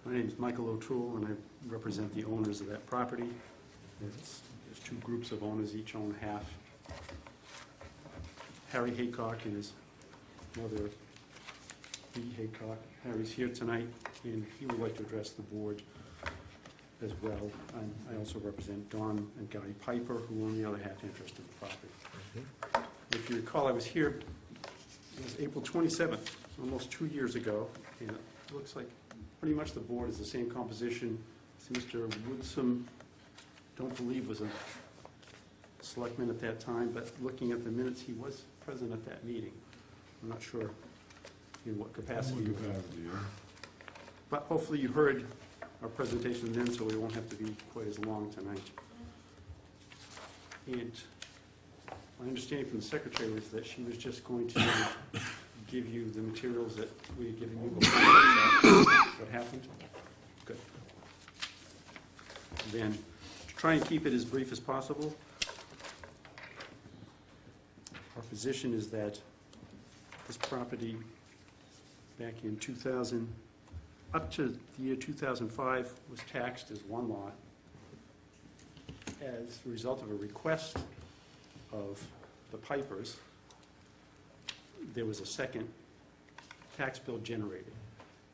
My name is Michael O'Toole, and I represent the owners of that property. There's two groups of owners, each own half. Harry Haycock and his mother, Dee Haycock. Harry's here tonight, and he would like to address the board as well. I also represent Don and Guy Piper, who own the other half interest in the property. If you recall, I was here, it was April 27th, almost 2 years ago, and it looks like pretty much the board is the same composition. See, Mr. Woodsum, don't believe was a selectman at that time, but looking at the minutes, he was present at that meeting. I'm not sure in what capacity. But hopefully you heard our presentation then, so we won't have to be quite as long tonight. And my understanding from the secretary was that she was just going to give you the materials that we had given you before. What happened? Good. Then, to try and keep it as brief as possible, our position is that this property back in 2000, up to the year 2005, was taxed as one lot as a result of a request of the Pipers. There was a second tax bill generated.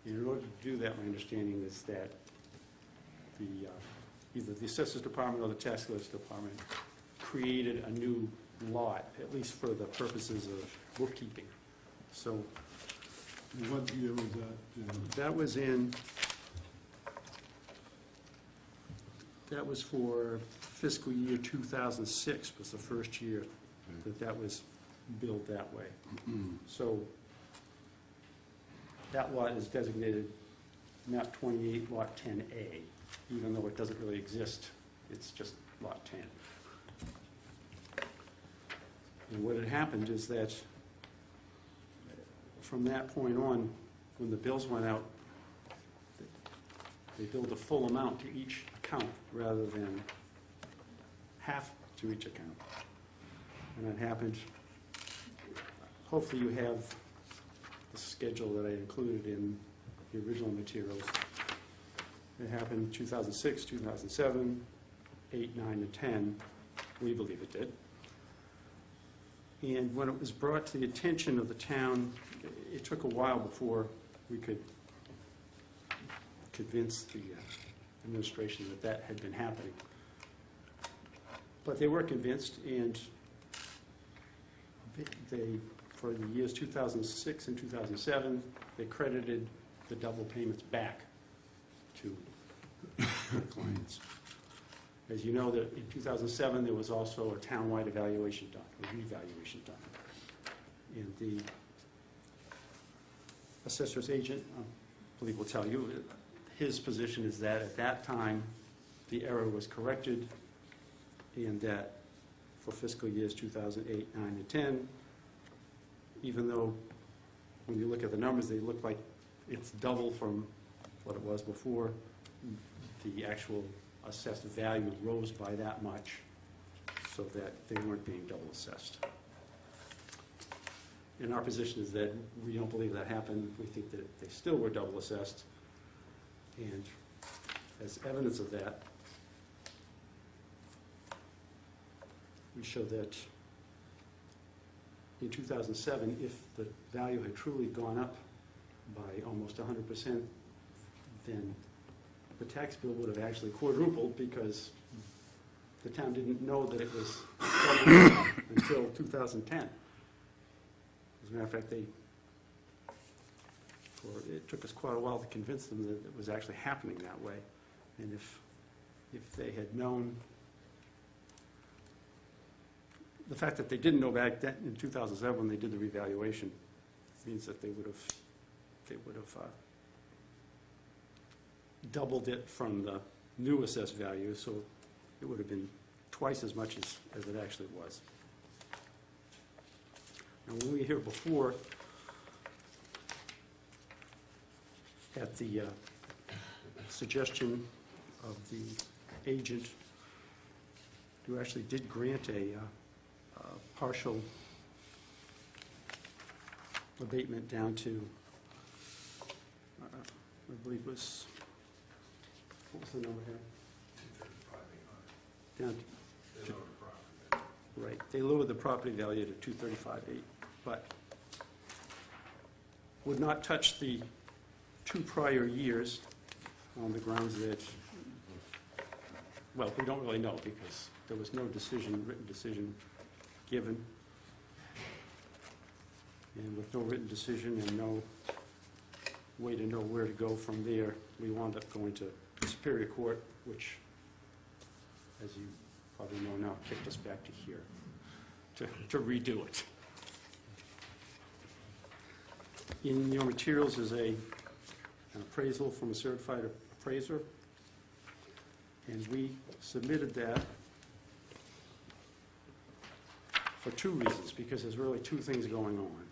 And in order to do that, my understanding is that either the Assessors Department or the Tax Collectors Department created a new lot, at least for the purposes of bookkeeping. So And what year was that? that was for fiscal year 2006 was the first year that was billed that way. So that lot is designated map 28, lot 10A, even though it doesn't really exist. It's just lot 10. And what had happened is that from that point on, when the bills went out, they billed the full amount to each account rather than half to each account. And that happened, hopefully you have the schedule that I included in the original materials. It happened 2006, 2007, 8, 9, and 10. We believe it did. And when it was brought to the attention of the town, it took a while before we could convince the administration that that had been happening. But they were convinced, and they, for the years 2006 and 2007, they credited the double payments back to the clients. As you know, that in 2007, there was also a townwide evaluation done, a revaluation done. And the assessor's agent, I believe will tell you, his position is that at that time, the error was corrected, and that for fiscal years 2008, 9, and 10, even though when you look at the numbers, they look like it's double from what it was before, the actual assessed value rose by that much so that they weren't being double assessed. And our position is that we don't believe that happened. We think that they still were double assessed. And as evidence of that, we show that in 2007, if the value had truly gone up by almost 100%, then the tax bill would have actually quadrupled because the town didn't know that it was double until 2010. As a matter of fact, it took us quite a while to convince them that it was actually happening that way. And if they had known, the fact that they didn't know back then in 2007 when they did the revaluation means that they would have doubled it from the new assessed value, so it would have been twice as much as it actually was. Now, when we were here before, at the suggestion of the agent, who actually did grant a partial abatement down to, I believe it was, what was the number here? Down to, right, they lowered the property value to $235,800, but would not touch the 2 prior years on the grounds that, well, we don't really know because there was no decision, written decision given. And with no written decision and no way to know where to go from there, we wound up going to Superior Court, which, as you probably know now, kicked us back to here to redo it. In your materials is an appraisal from a certified appraiser, and we submitted that for 2 reasons, because there's really 2 things going on.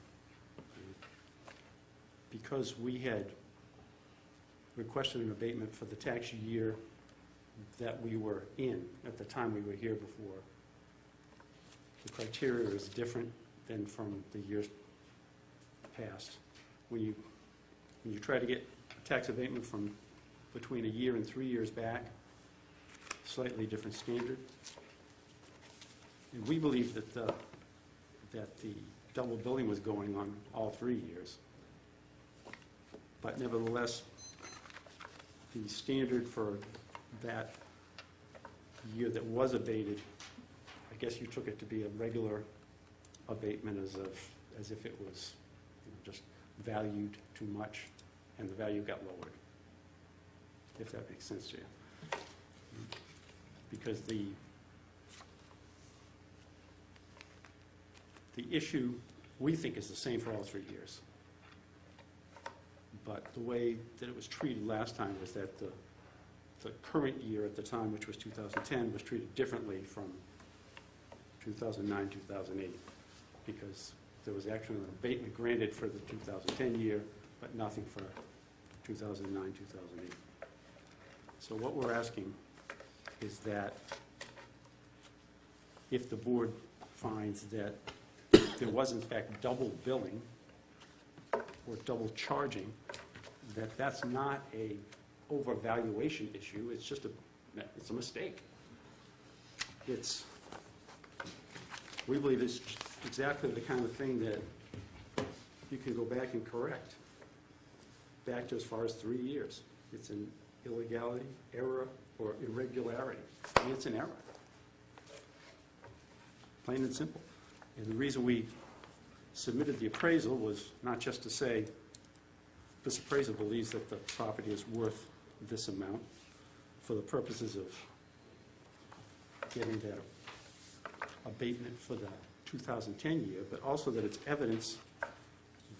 Because we had requested an abatement for the tax year that we were in at the time we were here before, the criteria is different than from the years past. When you try to get a tax abatement from between a year and 3 years back, slightly different standard. And we believe that the double billing was going on all 3 years. But nevertheless, the standard for that year that was abated, I guess you took it to be a regular abatement as if it was, just valued too much, and the value got lowered, if that makes sense to you. Because the issue, we think, is the same for all 3 years. But the way that it was treated last time was that the current year at the time, which was 2010, was treated differently from 2009, 2008, because there was actually an abatement granted for the 2010 year, but nothing for 2009, 2008. So what we're asking is that if the board finds that there was in fact double billing or double charging, that's not a overvaluation issue, it's just it's a mistake. We believe it's exactly the kind of thing that you can go back and correct, back to as far as 3 years. It's an illegality, error, or irregularity. I mean, it's an error. Plain and simple. And the reason we submitted the appraisal was not just to say, this appraiser believes that the property is worth this amount for the purposes of getting that abatement for the 2010 year, but also that it's evidence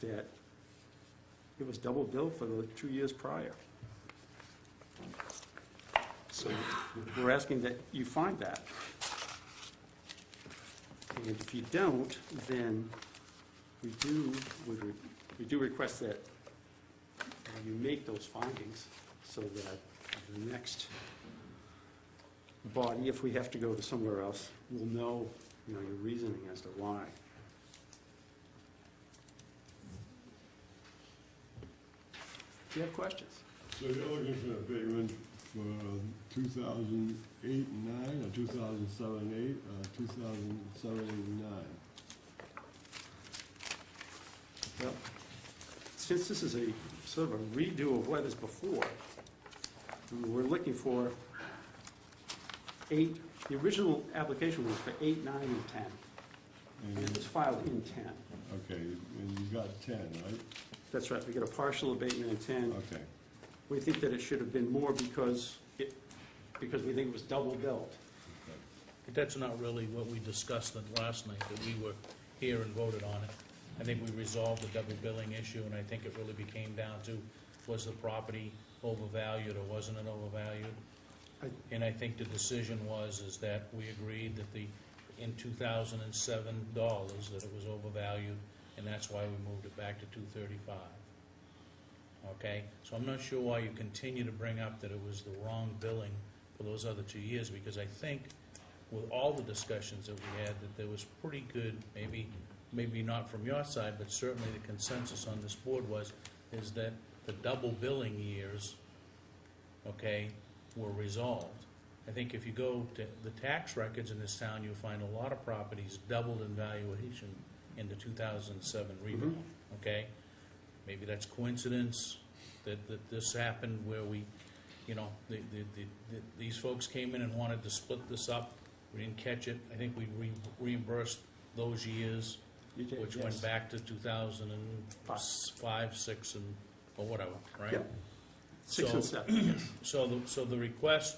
that it was double billed for the 2 years prior. So we're asking that you find that. And if you don't, then we do request that you make those findings so that the next body, if we have to go to somewhere else, will know, your reasoning as to why. Do you have questions? So you're looking for an abatement for 2008 and 9, or 2007 and 8, or 2007 and 9? Well, since this is a sort of a redo of what is before, we're looking for 8, the original application was for 8, 9, and 10. And it was filed in 10. Okay, and you got 10, right? That's right, we got a partial abatement in 10. Okay. We think that it should have been more because we think it was double billed. But that's not really what we discussed last night, that we were here and voted on it. I think we resolved the double billing issue, and I think it really became down to, was the property overvalued or wasn't it overvalued? And I think the decision is that we agreed that in 2007 dollars, that it was overvalued, and that's why we moved it back to 235. Okay, so I'm not sure why you continue to bring up that it was the wrong billing for those other 2 years, because I think with all the discussions that we had, that there was pretty good, maybe not from your side, but certainly the consensus on this board is that the double billing years, okay, were resolved. I think if you go to the tax records in this town, you'll find a lot of properties doubled in valuation in the 2007 rebuild, okay? Maybe that's coincidence that this happened where we, you know, these folks came in and wanted to split this up. We didn't catch it. I think we reimbursed those years, You did, which yes. went back to 2005, 6, and, or whatever, right? Yeah. 6 and 7, yes. So the request,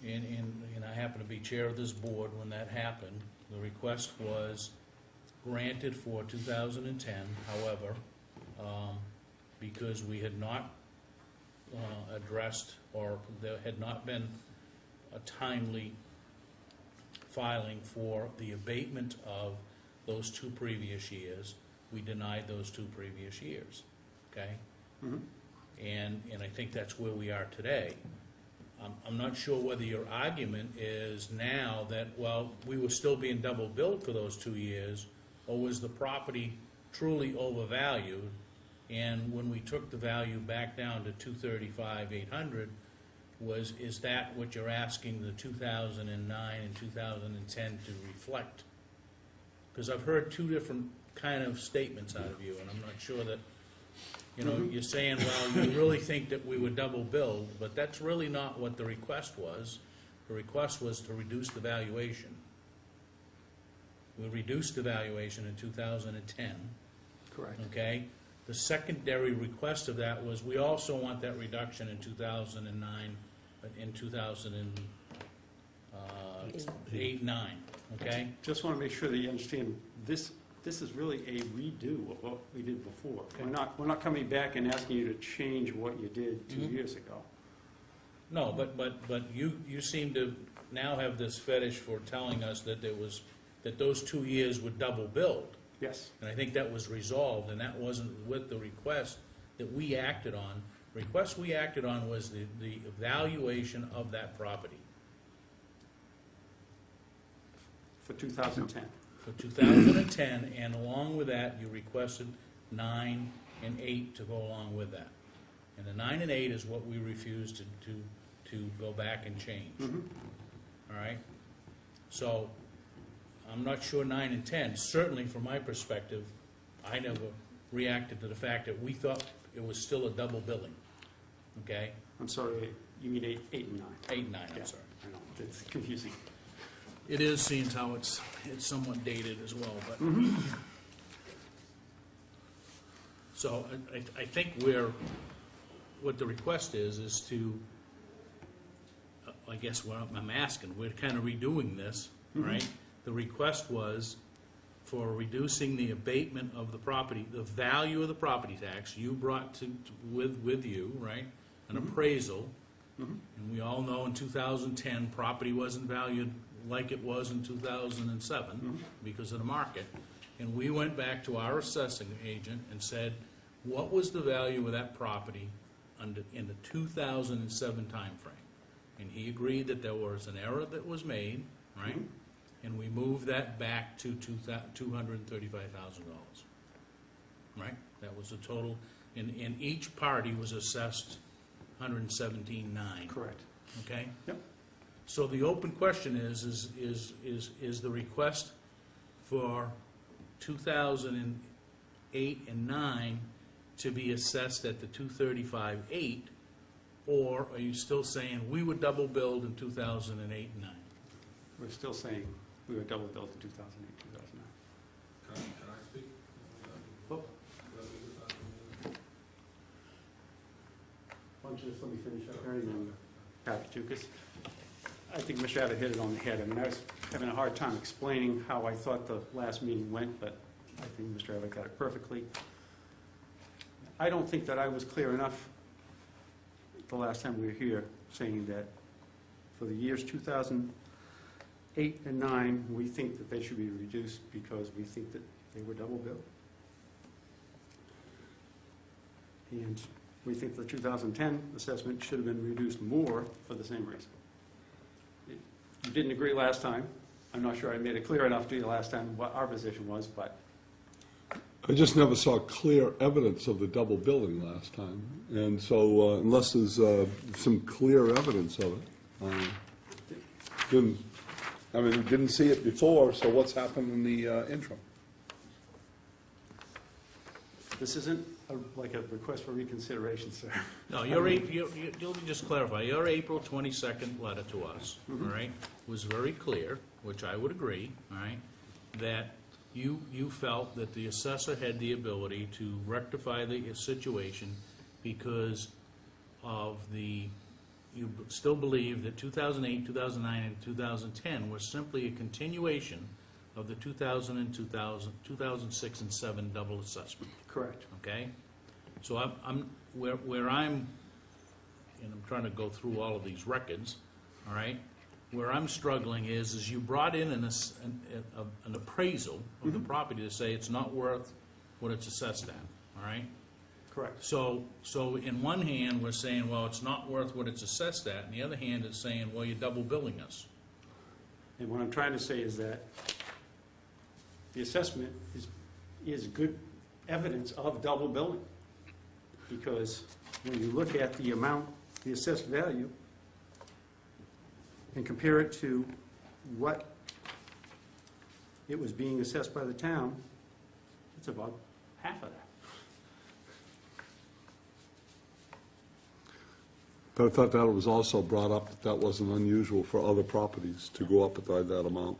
and I happen to be chair of this board when that happened, the request was granted for 2010, however, because we had not addressed, or there had not been a timely filing for the abatement of those 2 previous years, we denied those 2 previous years, okay? Mhm. And I think that's where we are today. I'm not sure whether your argument is now that, well, we were still being double billed for those 2 years, or was the property truly overvalued, and when we took the value back down to 235,800, is that what you're asking the 2009 and 2010 to reflect? Because I've heard 2 different kind of statements out of you, and I'm not sure that, you know, you're saying, well, you really think that we were double billed, but that's really not what the request was. The request was to reduce the valuation. We reduced the valuation in 2010, Correct. okay? The secondary request of that was, we also want that reduction in 2009, in 2008, 9, okay? Just want to make sure that you understand, this is really a redo of what we did before. Okay. We're not coming back and asking you to change what you did 2 years ago. No, but you seem to now have this fetish for telling us that that those 2 years were double billed. Yes. And I think that was resolved, and that wasn't with the request that we acted on. The request we acted on was the evaluation of that property For 2010. for 2010, and along with that, you requested 9 and 8 to go along with that. And the 9 and 8 is what we refused to go back and change. All right? So, I'm not sure 9 and 10, certainly from my perspective, I never reacted to the fact that we thought it was still a double billing, okay? I'm sorry, you mean 8 and 9? 8 and 9, Yeah, I'm sorry. I know, it's confusing. It is, seeing how it's somewhat dated as well, but. So, I think what the request is to, I guess what I'm asking, we're kind of redoing this, right? The request was for reducing the abatement of the property, the value of the property tax. You brought with you, right, an appraisal. And we all know in 2010, property wasn't valued like it was in 2007 because of the market. And we went back to our assessing agent and said, what was the value of that property in the 2007 timeframe? And he agreed that there was an error that was made, right? And we moved that back to $235,000, right? That was the total, and each party was assessed $117,900. Correct. Okay? Yep. So the open question is the request for 2008 and 9 to be assessed at the 235,800, or are you still saying we were double billed in 2008 and 9? We're still saying we were double billed in 2008, 2009. Can I speak? Why don't you just let me finish up here, and then happy to, because I think Mr. Abbott hit it on the head. I mean, I was having a hard time explaining how I thought the last meeting went, but I think Mr. Abbott got it perfectly. I don't think that I was clear enough the last time we were here, saying that For the years 2008 and 9, we think that they should be reduced because we think that they were double billed. And we think the 2010 assessment should have been reduced more for the same reason. You didn't agree last time. I'm not sure I made it clear enough to you last time what our position was, but I just never saw clear evidence of the double billing last time. And so unless there's some clear evidence of it, didn't see it before, so what's happened in the interim? this isn't like a request for reconsideration, sir. No, let me just clarify, your April 22nd letter to us, all right, was very clear, which I would agree, all right, that you felt that the assessor had the ability to rectify the situation because of you still believe that 2008, 2009, and 2010 were simply a continuation of the 2000 and 2006 and 7 double assessment. Correct. Okay? So where I'm, and I'm trying to go through all of these records, all right? Where I'm struggling is you brought in an appraisal of the property to say it's not worth what it's assessed at, all right? Correct. So in one hand, we're saying, well, it's not worth what it's assessed at, and the other hand is saying, well, you're double billing us. And what I'm trying to say is that the assessment is good evidence of double billing. Because when you look at the amount, the assessed value, and compare it to what it was being assessed by the town, it's about half of that. But I thought that was also brought up that that wasn't unusual for other properties to go up by that amount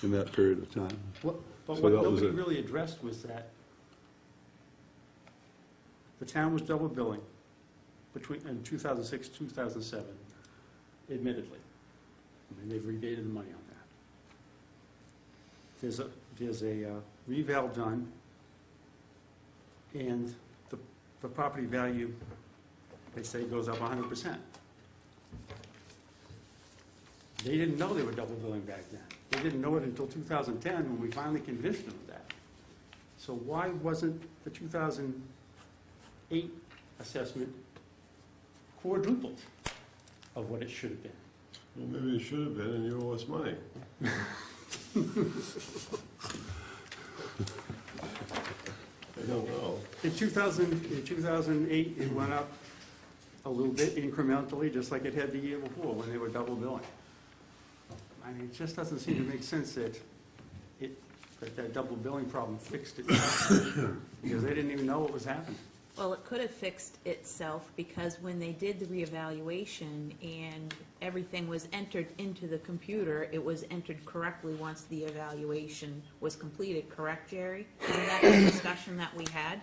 in that period of time. But So what that was nobody it. really addressed was that the town was double billing in 2006, 2007, admittedly. I mean, they've rebated the money on that. There's a reval done, and the property value, they say, goes up 100%. They didn't know they were double billing back then. They didn't know it until 2010 when we finally convinced them of that. So why wasn't the 2008 assessment quadrupled of what it should have been? Well, maybe it should have been, and you owe us money. I don't know. In 2008, it went up a little bit incrementally, just like it had the year before when they were double billing. I mean, it just doesn't seem to make sense that that double billing problem fixed itself, because they didn't even know what was happening. Well, it could have fixed itself because when they did the reevaluation and everything was entered into the computer, it was entered correctly once the evaluation was completed, correct, Jerry? Isn't that the discussion that we had?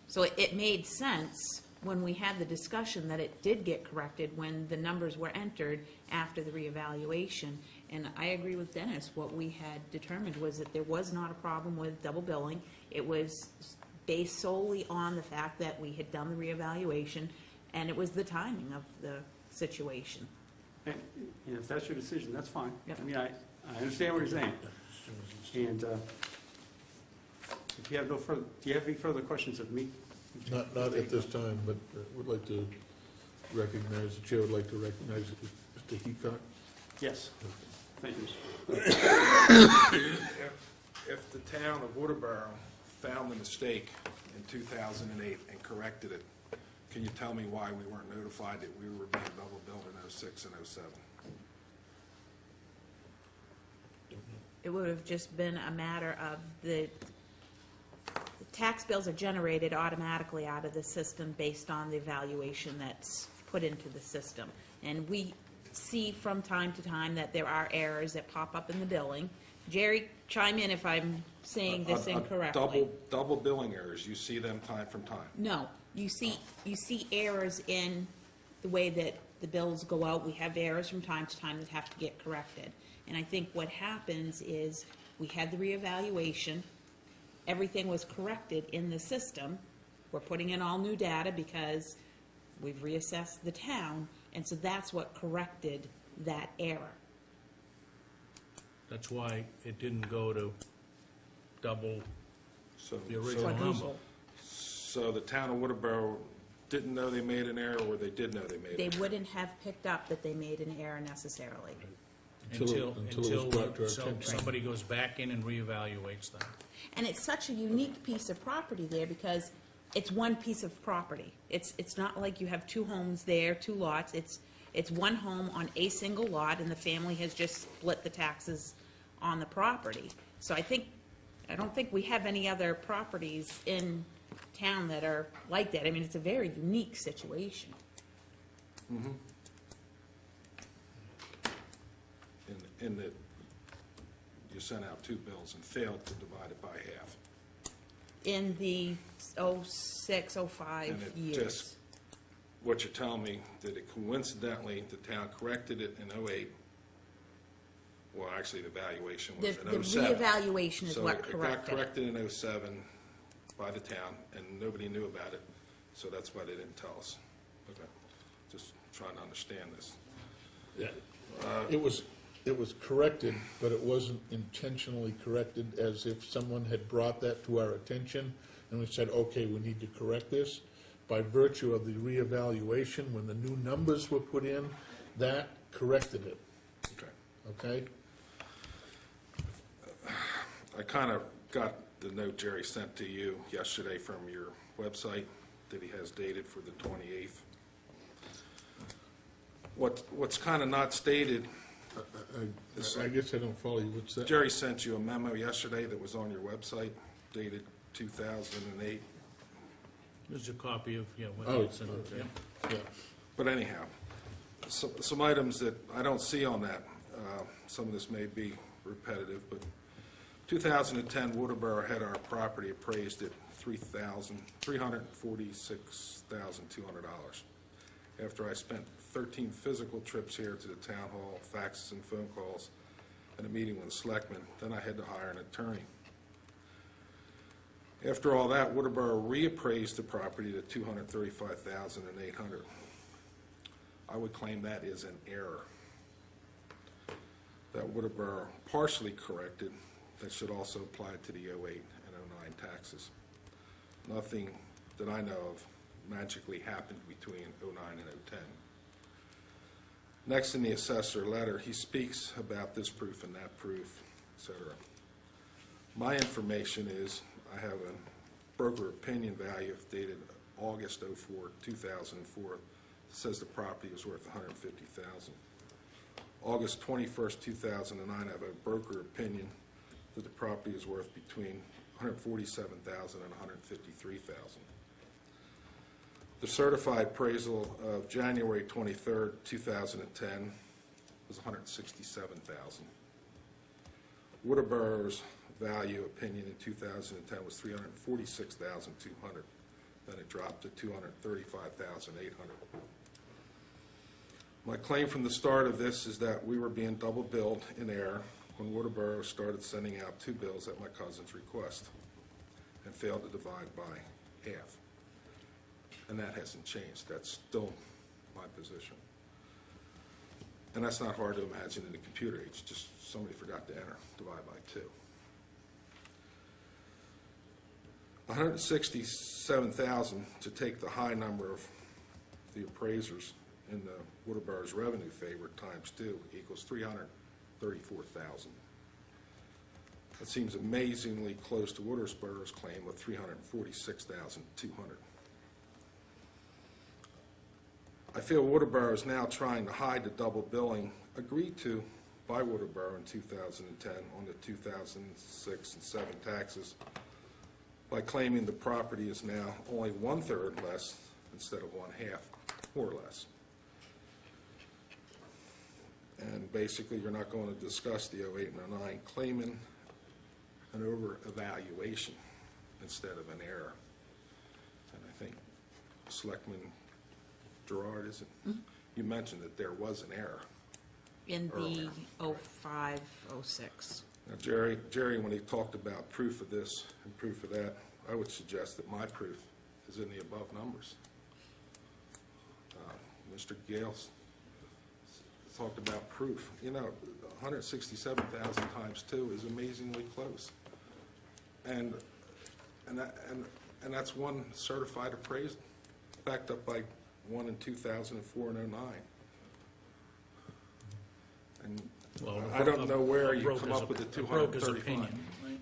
So it made sense when we had the discussion that it did get corrected when the numbers were entered after the reevaluation. And I agree with Dennis, what we had determined was that there was not a problem with double billing. It was based solely on the fact that we had done the reevaluation, and it was the timing of the situation. And if that's your decision, that's fine. Yep. I mean, I understand what you're saying. And if you have no further, do you have any further questions of me? Not at this time, but would like to recognize, the chair would like to recognize Mr. Heacock. Yes. Thank you. If the town of Waterboro found the mistake in 2008 and corrected it, can you tell me why we weren't notified that we were being double billed in 06 and 07? It would have just been a matter of the tax bills are generated automatically out of the system based on the evaluation that's put into the system. And we see from time to time that there are errors that pop up in the billing. Jerry, chime in if I'm saying this incorrectly. Double billing errors, you see them time from time. No, you see errors in the way that the bills go out. We have errors from time to time that have to get corrected. And I think what happens is we had the reevaluation, everything was corrected in the system. We're putting in all new data because we've reassessed the town, And so that's what corrected that error. That's why it didn't go to double So, the original number. Quadruple. so the town of Waterboro didn't know they made an error, or they did know they made an They error? wouldn't have picked up that they made an error necessarily. Until it was brought to our attention. Somebody goes back in and reevaluates that. And it's such a unique piece of property there because it's one piece of property. It's not like you have two homes there, two lots. It's one home on a single lot, and the family has just split the taxes on the property. So I don't think we have any other properties in town that are like that. I mean, it's a very unique situation. In that you sent out two bills and failed to divide it by half. In the '06, '05 And it years. just, what you're telling me, that it coincidentally, the town corrected it in '08. Well, actually, the valuation was The in '07. reevaluation is what So it got corrected it. corrected in '07 by the town, and nobody knew about it, so that's why they didn't tell us. Okay, just trying to understand this. It was corrected, but it wasn't intentionally corrected, as if someone had brought that to our attention, and we said, okay, we need to correct this. By virtue of the reevaluation, when the new numbers were put in, that corrected it, Okay. okay? I kind of got the note Jerry sent to you yesterday from your website that he has dated for the 28th. What's kind of not stated, I guess I don't follow you, what's that? Jerry sent you a memo yesterday that was on your website dated 2008. There's a copy of, what Oh, it's in, okay. yeah. Yeah. But anyhow, some items that I don't see on that, some of this may be repetitive, but 2010, Waterboro had our property appraised at $346,200. After I spent 13 physical trips here to the town hall, faxes and phone calls, and a meeting with the selectmen, then I had to hire an attorney. After all that, Waterboro reappraised the property to $235,800. I would claim that is an error that Waterboro partially corrected that should also apply to the '08 and '09 taxes. Nothing that I know of magically happened between '09 and '10. Next in the assessor letter, he speaks about this proof and that proof, etc. My information is, I have a broker opinion value dated August 04, 2004, that says the property is worth $150,000. August 21st, 2009, I have a broker opinion that the property is worth between $147,000 and $153,000. The certified appraisal of January 23rd, 2010 was $167,000. Waterboro's value opinion in 2010 was $346,200. Then it dropped to $235,800. My claim from the start of this is that we were being double billed in error when Waterboro started sending out two bills at my cousin's request and failed to divide by half. And that hasn't changed. That's still my position. And that's not hard to imagine in the computer age. Just somebody forgot to enter, divide by 2. $167,000 to take the high number of the appraisers in the Waterboro's revenue favor times 2 equals $334,000. That seems amazingly close to Waterboro's claim of $346,200. I feel Waterboro is now trying to hide the double billing agreed to by Waterboro in 2010 on the 2006 and 7 taxes by claiming the property is now only 1/3 less instead of 1/2, more or less. And basically, you're not going to discuss the '08 and '09, claiming an over-evaluation instead of an error. And I think Selectman Gerard, is it? Mm-hmm. You mentioned that there was an error. In the Earlier. '05, '06. Now, Jerry, when he talked about proof of this and proof of that, I would suggest that my proof is in the above numbers. Mr. Gale talked about proof. 167,000 times 2 is amazingly close. And that's one certified appraisal, backed up by one in 2004 and 2009. And Well, I don't know where you come broker's up with the op- a broker's 235. opinion, right?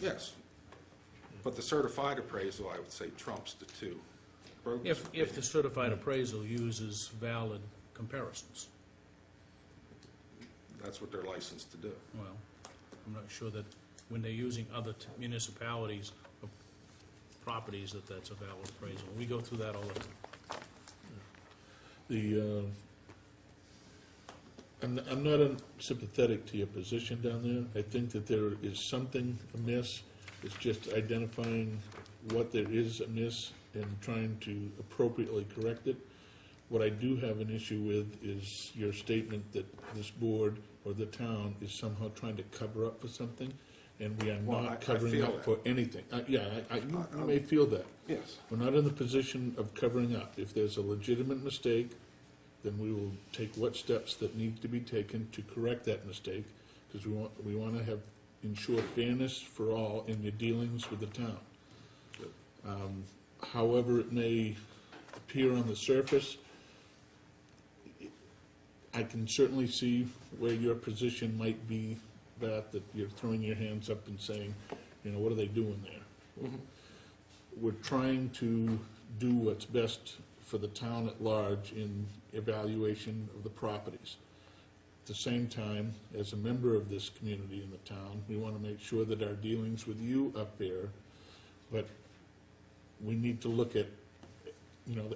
Yes. But the certified appraisal, I would say, trumps the two. Broker's If the opinion. certified appraisal uses valid comparisons. That's what they're licensed to do. Well, I'm not sure that when they're using other municipalities' properties, that's a valid appraisal. We go through that all the time. I'm not sympathetic to your position down there. I think that there is something amiss. It's just identifying what there is amiss and trying to appropriately correct it. What I do have an issue with is your statement that this board or the town is somehow trying to cover up for something, and we are Well, I not covering feel up that. for anything. You may feel that. Yes. We're not in the position of covering up. If there's a legitimate mistake, then we will take what steps that need to be taken to correct that mistake, because we want to have, ensure fairness for all in your dealings with the town. However it may appear on the surface, I can certainly see where your position might be, that you're throwing your hands up and saying, what are they doing there? We're trying to do what's best for the town at large in evaluation of the properties. At the same time, as a member of this community in the town, we want to make sure that our dealings with you are fair, but we need to look at,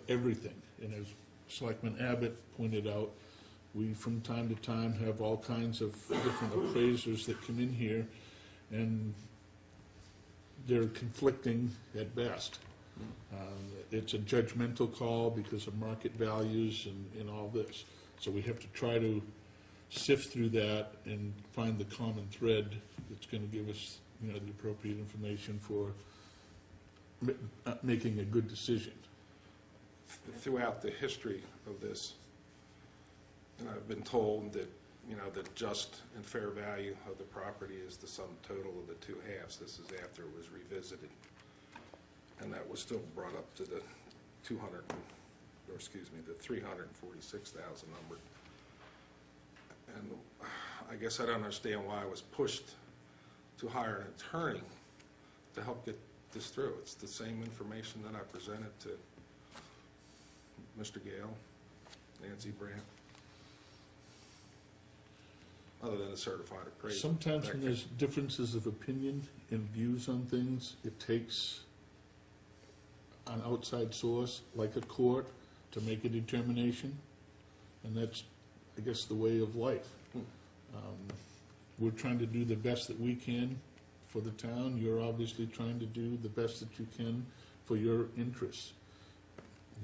everything. And as Selectman Abbott pointed out, we from time to time have all kinds of different appraisers that come in here, and they're conflicting at best. It's a judgmental call because of market values and all this. So we have to try to sift through that and find the common thread that's going to give us, the appropriate information for making a good decision. Throughout the history of this, and I've been told that, the just and fair value of the property is the sum total of the two halves. This is after it was revisited. And that was still brought up to the 346,000 number. And I guess I don't understand why I was pushed to hire an attorney to help get this through. It's the same information that I presented to Mr. Gale, Nancy Brandt, other than a certified appraiser. Sometimes when there's differences of opinion and views on things, it takes an outside source, like a court, to make a determination, and that's, I guess, the way of life. We're trying to do the best that we can for the town. You're obviously trying to do the best that you can for your interests.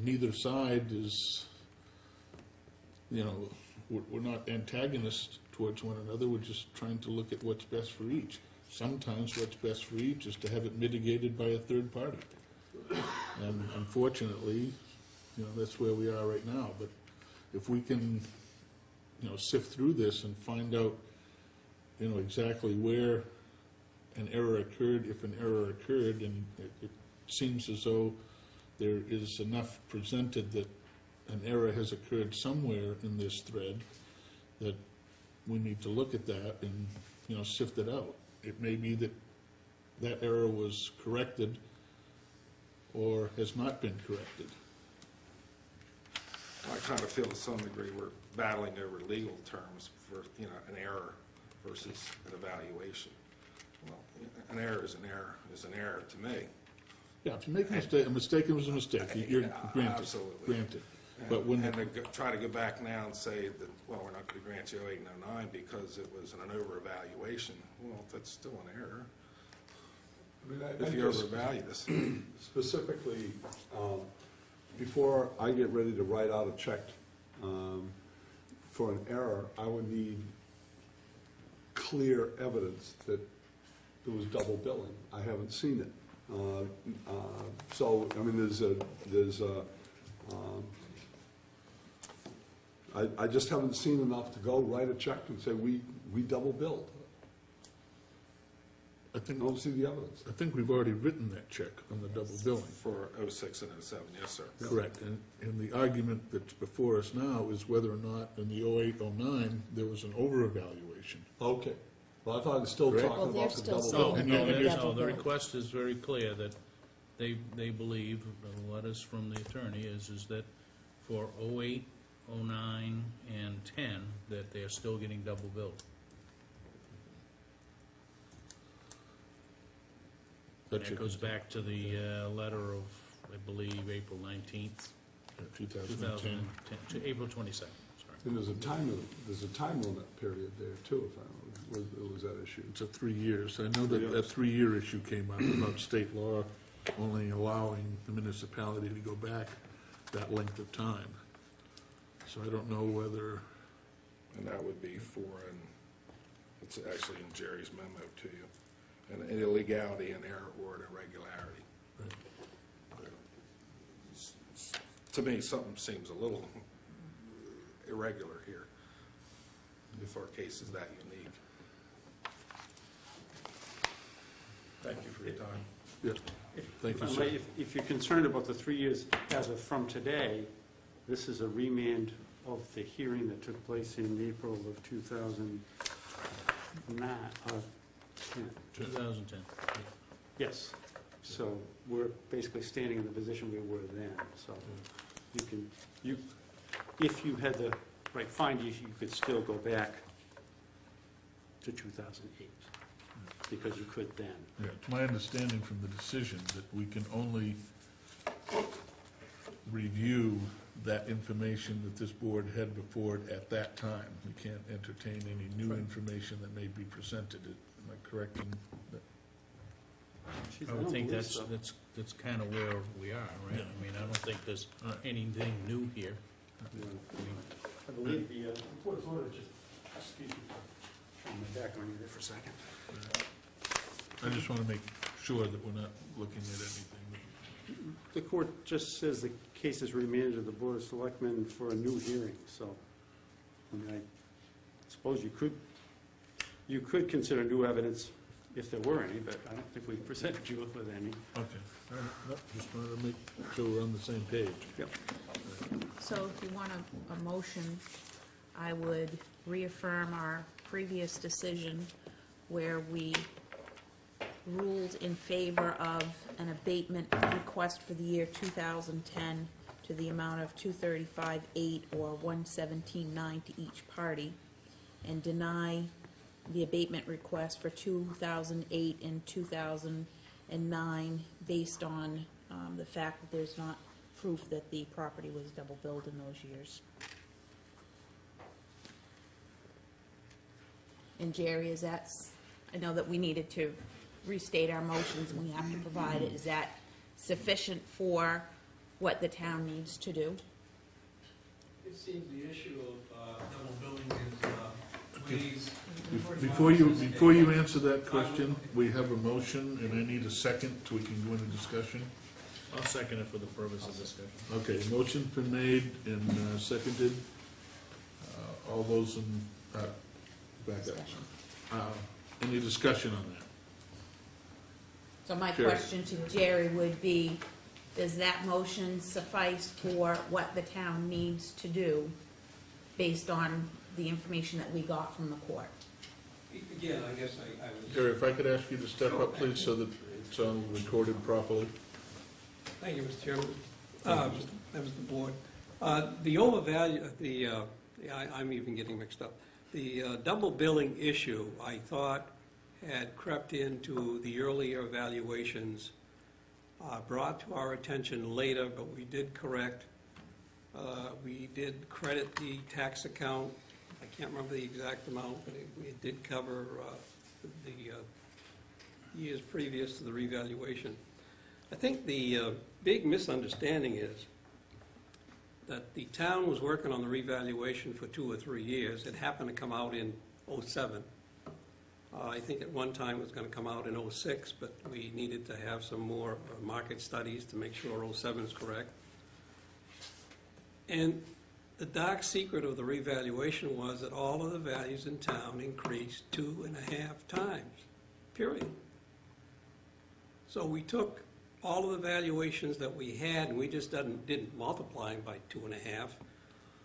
Neither side is, we're not antagonists towards one another. We're just trying to look at what's best for each. Sometimes what's best for each is to have it mitigated by a third party. And unfortunately, that's where we are right now. But if we can, sift through this and find out, exactly where an error occurred, if an error occurred, and it seems as though there is enough presented that an error has occurred somewhere in this thread, that we need to look at that and, sift it out. It may be that that error was corrected or has not been corrected. I kind of feel to some degree we're battling over legal terms for, an error versus an evaluation. Well, an error is an error to me. Yeah, if you make a mistake was a mistake. You're granted. Absolutely. Granted. But when And to try to go back now and say that, well, we're not going to grant you 08 and 09 because it was an over-evaluation, well, that's still an error. If you overvalue this. Specifically, before I get ready to write out a check for an error, I would need clear evidence that there was double billing. I haven't seen it. So, there's I just haven't seen enough to go write a check and say, we double billed. I I think, don't see the evidence. I think we've already written that check on the double billing. For '06 and '07, yes, sir. Correct, and the argument that's before us now is whether or not in the '08, '09, there was an over-evaluation. Okay. Well, I thought I was still Correct. talking Well, they're about the still double saying billing. No, And you- no, the double request is very clear that they believe, the letters from the attorney is that for '08, '09, and '10, that they are still getting double billed. That's That goes back to the letter of, I believe, April 19th, 2010. 2010, to April 22nd, sorry. And there's a time limit period there too, if I remember, was that issue? It's a 3 years. I know that that 3-year issue came up about state law only allowing the municipality to go back that length of time. So I don't know whether, And that would be for, and it's actually in Jerry's memo to you, an illegality, an error, or an irregularity. To me, something seems a little irregular here, if our case is that unique. Thank you for your time. yeah, thank you, If I sir. may, if you're concerned about the 3 years as of from today, this is a remand of the hearing that took place in April of 2009. 2010. Yes, so we're basically standing in the position we were then, so you can, if you had the right findings, you could still go back to 2008, because you could then. Yeah, it's my understanding from the decision that we can only review that information that this board had before it at that time. We can't entertain any new information that may be presented. Am I correct in that? Geez, I would don't think believe that's so. kind of where we are, right? I mean, I don't think there's anything new here. I believe the report is ordered, just, excuse me, turn my back on you there for a second. I just want to make sure that we're not looking at anything. The court just says the case is remanded to the Board of Selectmen for a new hearing, so, I mean, I suppose you could consider new evidence if there were any, but I don't think we presented you with any. Okay, all right, nope, just wanted to make sure we're on the same page. Yep. So if you want a motion, I would reaffirm our previous decision where we ruled in favor of an abatement request for the year 2010 to the amount of $235,800 or $117,900 to each party, and deny the abatement request for 2008 and 2009 based on the fact that there's not proof that the property was double billed in those years. And Jerry, is that, I know that we needed to restate our motions and we have to provide it. Is that sufficient for what the town needs to do? It seems the issue of double billing is, please. Before you answer that question, we have a motion, and I need a second so we can go into discussion. I'll second it for the purpose of discussion. Okay, motion's been made and seconded. All those in, back up. Any discussion on that? So my Sure. question to Jerry would be, does that motion suffice for what the town needs to do based on the information that we got from the court? Again, I guess I was. Jerry, if I could ask you to step up, please, so that it's all recorded properly. Thank you, Mr. Chairman. Members of the board. The overvalue, I'm even getting mixed up. The double billing issue, I thought, had crept into the earlier evaluations, brought to our attention later, but we did correct. We did credit the tax account. I can't remember the exact amount, but it did cover the years previous to the revaluation. I think the big misunderstanding is that the town was working on the revaluation for 2 or 3 years. It happened to come out in '07. I think at one time it was going to come out in '06, but we needed to have some more market studies to make sure '07 is correct. And The dark secret of the revaluation was that all of the values in town increased 2.5 times, period. So we took all of the valuations that we had, and we just didn't multiply them by 2.5.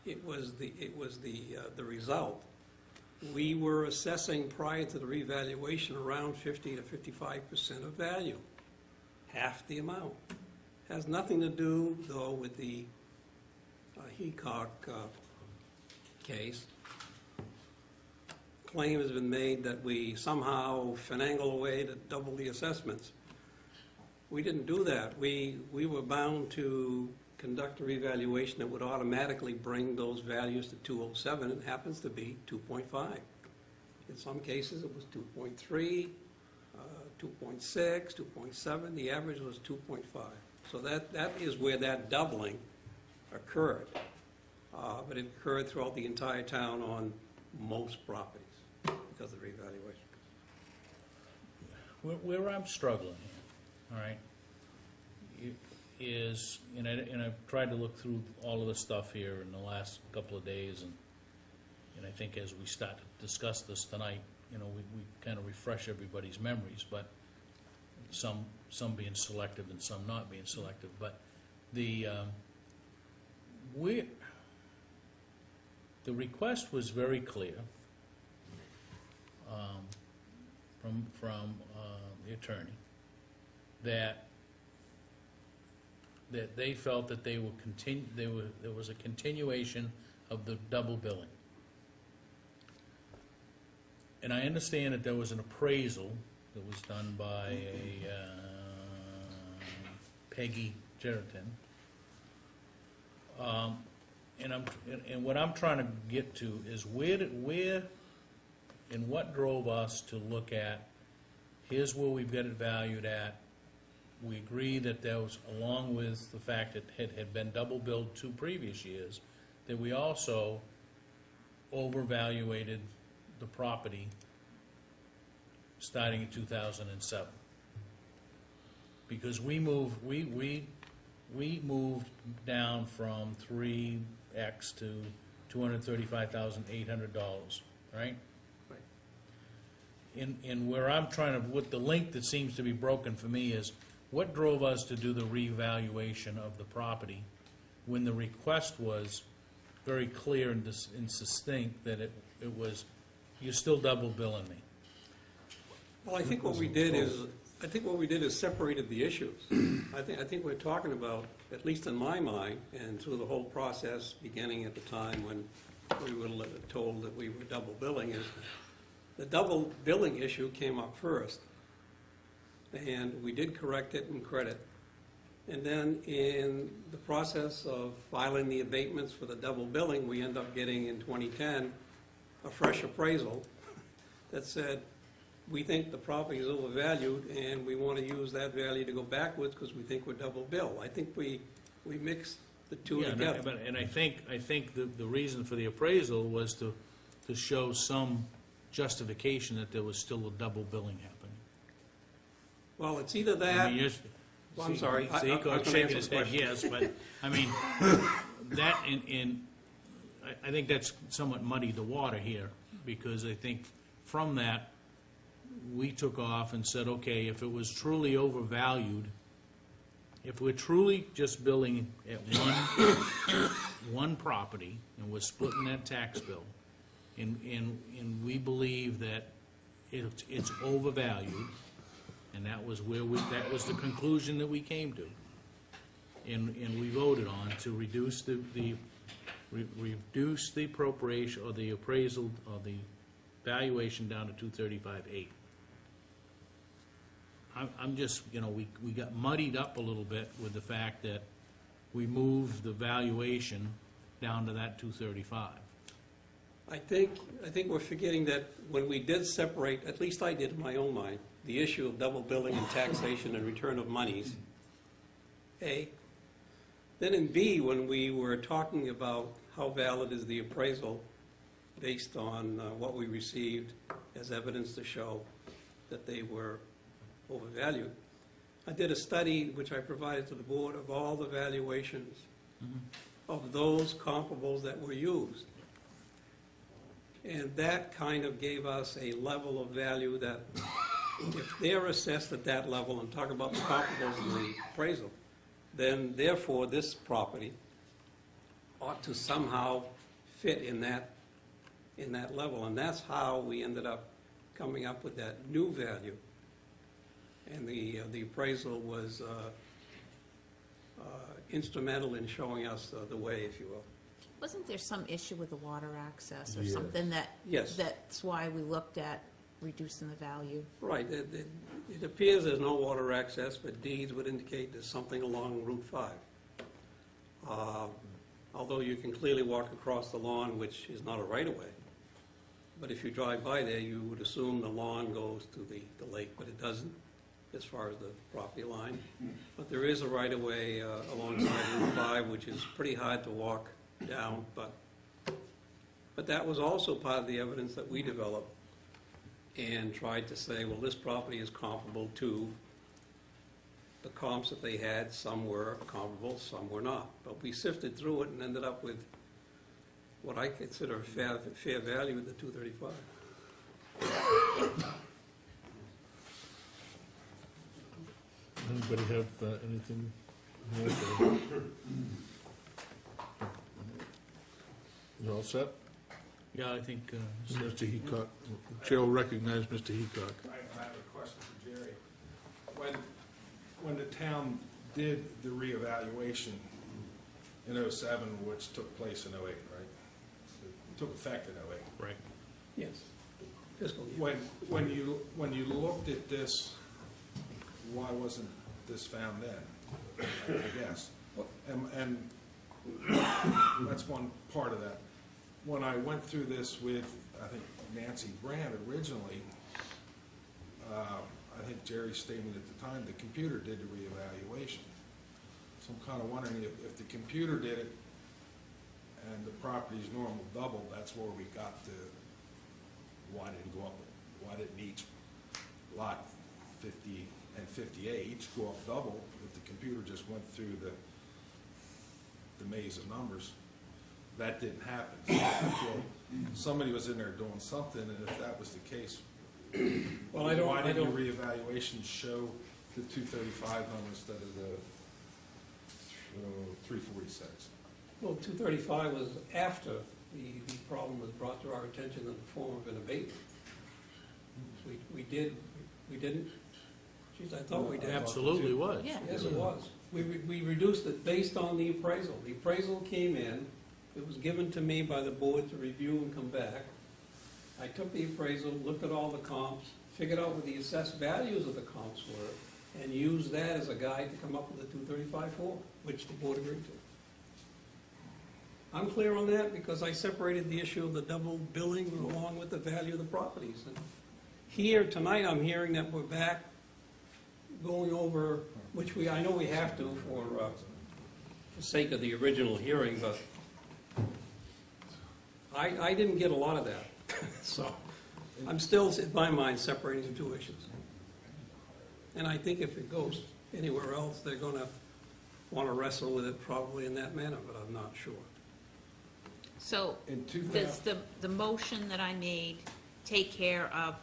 It was the result. We were assessing prior to the revaluation around 50 to 55% of value, half the amount. Has nothing to do, though, with the Heacock case. Claim has been made that we somehow finagle a way to double the assessments. We didn't do that. We were bound to conduct a revaluation that would automatically bring those values to 207. It happens to be 2.5. In some cases, it was 2.3, 2.6, 2.7. The average was 2.5. So that is where that doubling occurred. But it occurred throughout the entire town on most properties because of the revaluation. Where I'm struggling here, all right, is, and I've tried to look through all of the stuff here in the last couple of days, and I think as we start to discuss this tonight, we kind of refresh everybody's memories, but some being selective and some not being selective. But the request was very clear from the attorney that they felt that there was a continuation of the double billing. And I understand that there was an appraisal that was done by Peggy Jerriton. And what I'm trying to get to is where and what drove us to look at, here's where we've got it valued at. We agree that there was, along with the fact that it had been double billed 2 previous years, that we also overvaluated the property starting in 2007. Because we moved down from 3X to $235,800, right? And where I'm trying to, what the link that seems to be broken for me is, what drove us to do the revaluation of the property when the request was very clear and succinct that it was, you're still double billing me? Well, I think what we did is separated the issues. I think we're talking about, at least in my mind, and through the whole process, beginning at the time when we were told that we were double billing, is the double billing issue came up first. And we did correct it and credit. And then in the process of filing the abatements for the double billing, we end up getting in 2010 a fresh appraisal that said, we think the property is overvalued and we want to use that value to go backwards because we think we're double bill. I think we mixed the two together. And I think the reason for the appraisal was to show some justification that there was still a double billing happening. Well, it's either that. I mean, Well, I'm sorry. I'm shaking his head, yes, but, I mean, that, I think that's somewhat muddied the water here, because I think from that, we took off and said, okay, if it was truly overvalued, if we're truly just billing at one property, and we're splitting that tax bill, and we believe that it's overvalued, and that was that was the conclusion that we came to. And we voted on to reduce reduce the appropriation, or the appraisal, or the valuation down to $235,800. I'm just, we got muddied up a little bit with the fact that we moved the valuation down to that $235,000. I think we're forgetting that when we did separate, at least I did in my own mind, the issue of double billing and taxation and return of monies, A. Then in B, when we were talking about how valid is the appraisal based on what we received as evidence to show that they were overvalued, I did a study which I provided to the board of all the valuations of those comparables that were used. And that kind of gave us a level of value that if they're assessed at that level, and talk about the comparables in the appraisal, then therefore this property ought to somehow fit in that level. And that's how we ended up coming up with that new value. And the appraisal was instrumental in showing us the way, if you will. Wasn't there some issue with the water access or Yes. something that? Yes. That's why we looked at reducing the value? Right, it appears there's no water access, but deeds would indicate there's something along Route 5. Although you can clearly walk across the lawn, which is not a right-of-way. But if you drive by there, you would assume the lawn goes to the lake, but it doesn't, as far as the property line. But there is a right-of-way alongside Route 5, which is pretty hard to walk down, but that was also part of the evidence that we developed and tried to say, well, this property is comparable to the comps that they had. Some were comparable, some were not. But we sifted through it and ended up with what I consider a fair value at the $235. Anybody have anything more? You all set? Yeah, I think, Mr. Heacock, the chair will recognize Mr. Heacock. I have a question for Jerry. When the town did the reevaluation in '07, which took place in '08, right? It took effect in '08. right. Yes. Fiscal year. When you looked at this, why wasn't this found then, I guess? And that's one part of that. When I went through this with, I think, Nancy Brand originally, I think Jerry's statement at the time, the computer did the reevaluation. So I'm kind of wondering if the computer did it and the property's normal double, that's where we got the, why didn't go up, why didn't each lot 50 and 58 each go up double if the computer just went through the maze of numbers? That didn't happen. So I feel somebody was in there doing something, and if that was the case, Well, why didn't your reevaluation show the 235 number instead of the 346? Well, 235 was after the problem was brought to our attention in the form of an abatement. We didn't? Geez, I thought we did. Absolutely was. Yeah. Yes, it was. We reduced it based on the appraisal. The appraisal came in, it was given to me by the board to review and come back. I took the appraisal, looked at all the comps, figured out what the assessed values of the comps were, and used that as a guide to come up with the 235.4, which the board agreed to. I'm clear on that because I separated the issue of the double billing along with the value of the properties. And here, tonight, I'm hearing that we're back going over, which I know we have to for the sake of the original hearing, but I didn't get a lot of that. So I'm still, in my mind, separating the two issues. And I think if it goes anywhere else, they're going to want to wrestle with it probably in that manner, but I'm not sure. So In does the motion that I made take care of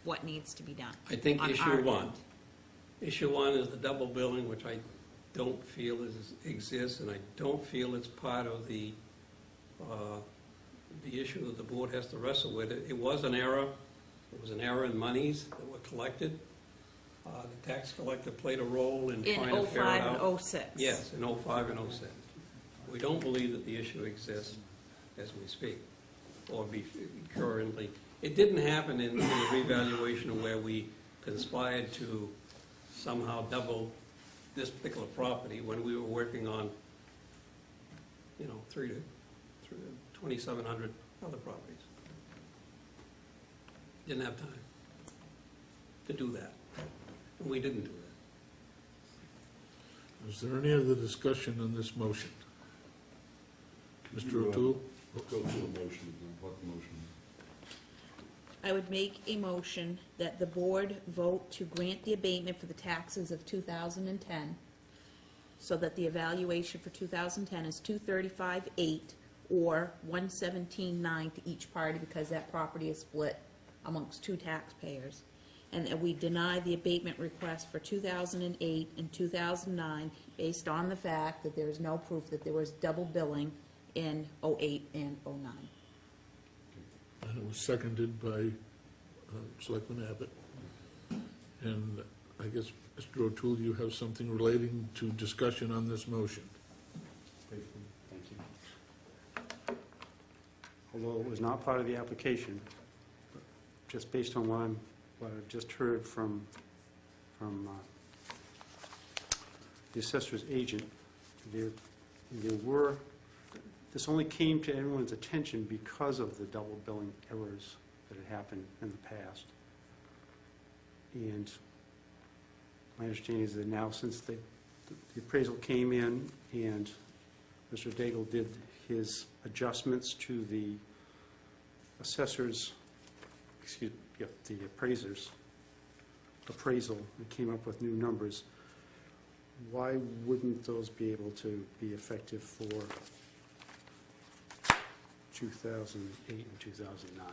what needs to be done? I think on issue our one. end? Issue one is the double billing, which I don't feel exists, and I don't feel it's part of the issue that the board has to wrestle with. It was an error. It was an error in monies that were collected. The tax collector played a role in trying to ferret out. In 05 and 06? Yes, in '05 and '06. We don't believe that the issue exists as we speak, or be currently. It didn't happen in the revaluation where we conspired to somehow double this particular property when we were working on, 2,700 other properties. Didn't have time to do that, and we didn't do that. Is there any other discussion on this motion? Mr. O'Toole? Go through the motion, what motion? I would make a motion that the board vote to grant the abatement for the taxes of 2010 so that the evaluation for 2010 is 235,800 or 117,900 to each party, because that property is split amongst two taxpayers. And that we deny the abatement request for 2008 and 2009 based on the fact that there is no proof that there was double billing in '08 and '09. And it was seconded by Selectman Abbott. And I guess, Mr. O'Toole, you have something relating to discussion on this motion. Thank you. Although it was not part of the application, but just based on what I've just heard from the assessor's agent, this only came to everyone's attention because of the double billing errors that had happened in the past. And my understanding is that now, since the appraisal came in and Mr. Daigle did his adjustments to the assessor's, the appraiser's appraisal and came up with new numbers, why wouldn't those be able to be effective for 2008 and 2009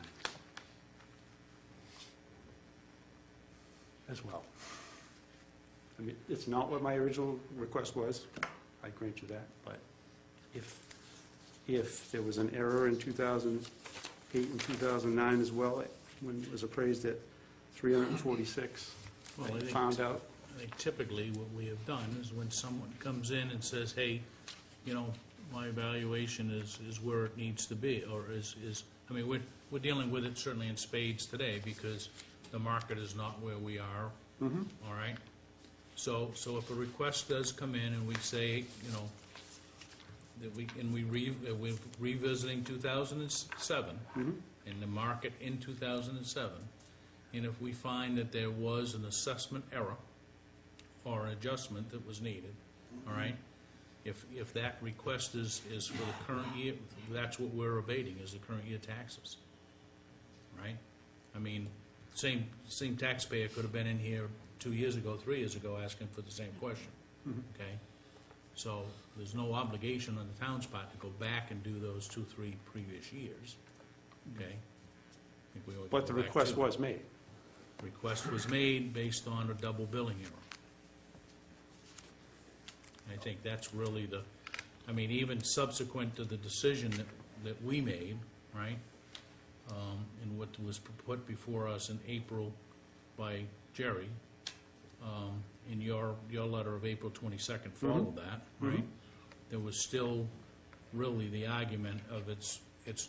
as well? I mean, it's not what my original request was, I grant you that, but if there was an error in 2008 and 2009 as well, when it was appraised at 346, Well, I think- found out. I think typically what we have done is when someone comes in and says, hey, you know, my evaluation is where it needs to be, or I mean, we're dealing with it certainly in spades today because the market is not where we are, all right? So if a request does come in and we say, you know, that we're revisiting 2007, and the market in 2007, and if we find that there was an assessment error or an adjustment that was needed, all right? If that request is for the current year, that's what we're abating, is the current year taxes, right? I mean, same taxpayer could have been in here 2 years ago, 3 years ago, asking for the same question, okay? So there's no obligation on the town's part to go back and do those 2, 3 previous years, okay? I think we ought to But the go back request to- was made. Request was made based on a double billing error. I think that's really I mean, even subsequent to the decision that we made, right? And what was put before us in April by Jerry, in your letter of April 22nd followed that, right? There was still really the argument of it's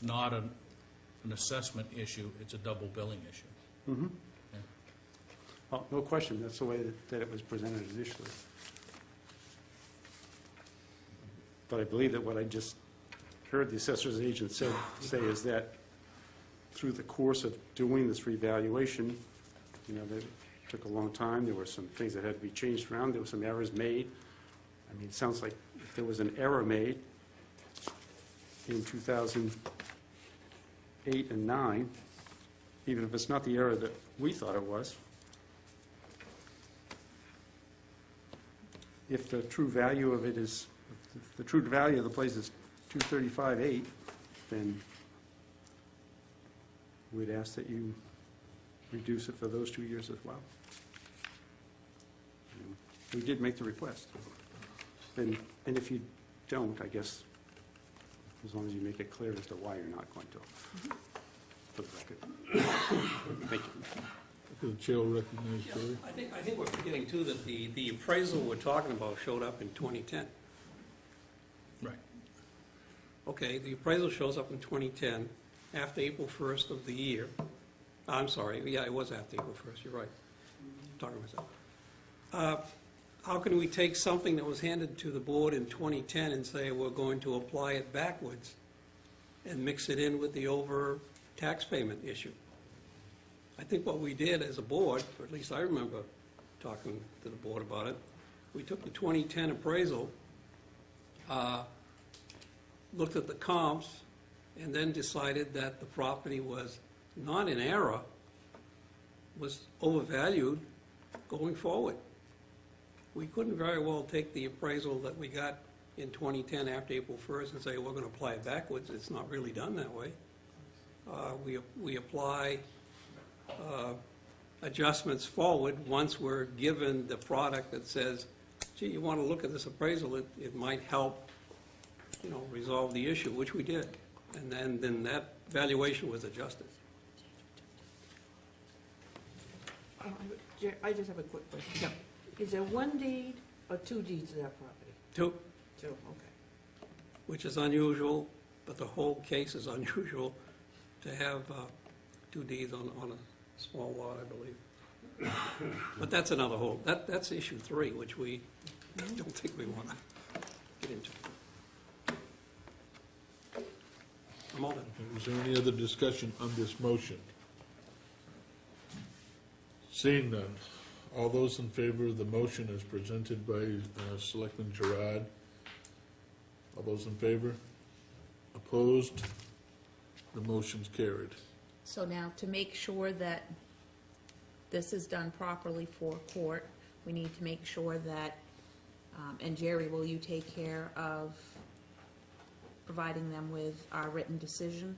not an assessment issue, it's a double billing issue. Okay? Oh, no question, that's the way that it was presented initially. But I believe that what I just heard the assessor's agent say is that through the course of doing this revaluation, you know, it took a long time, there were some things that had to be changed around, there were some errors made. I mean, it sounds like if there was an error made in 2008 and 9, even if it's not the error that we thought it was, if the true value of it is, the true value of the place is 235,800, then we'd ask that you reduce it for those 2 years as well. We did make the request. And if you don't, I guess, as long as you make it clear as to why you're not going to, for the record. Thank you. The chair will recognize Jerry. I think we're forgetting too that the appraisal we're talking about showed up in 2010. Right. Okay, the appraisal shows up in 2010, after April 1st of the year. I'm sorry, yeah, it was after April 1st, you're right. I'm talking to myself. How can we take something that was handed to the board in 2010 and say we're going to apply it backwards and mix it in with the over tax payment issue? I think what we did as a board, or at least I remember talking to the board about it, we took the 2010 appraisal, looked at the comps, and then decided that the property was not in error, was overvalued going forward. we couldn't very well take the appraisal that we got in 2010 after April 1st and say, we're going to apply it backwards. It's not really done that way. We apply adjustments forward once we're given the product that says, gee, you want to look at this appraisal, it might help, resolve the issue, which we did. And then that valuation was adjusted. I just have a quick question. Is there one deed or two deeds to that property? Two, Two, okay. which is unusual, but the whole case is unusual to have two deeds on a small lot, I believe. But that's another whole, that's issue 3, which we don't think we want to get into. I'm all done. Is there any other discussion on this motion? Seeing none, all those in favor of the motion as presented by Selectman Girard? All those in favor? Opposed? The motion's carried. So now, to make sure that this is done properly for court, we need to make sure that, and Jerry, will you take care of providing them with our written decision?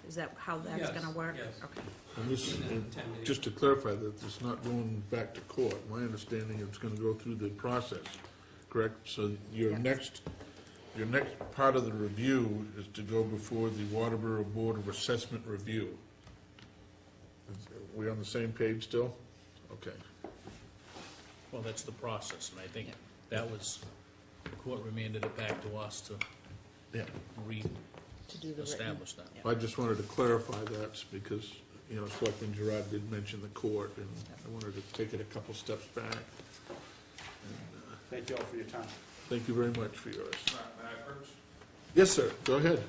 Is that how that's Yes, gonna work? yes. Okay. And this, Within 10 days. just to clarify that it's not going back to court, my understanding it's gonna go through the process, correct? So your Yes. next part of the review is to go before the Waterboro Board of Assessment Review. We on the same page still? Okay. Well, that's the process, and I think that was, the court remanded it back to us to Yeah. To do the written. re-establish that. I just wanted to clarify that because, Selectman Girard did mention the court, and I wanted to take it a couple steps back. Thank you all for your time. Thank you very much for yours. May I first? Yes, sir, go ahead.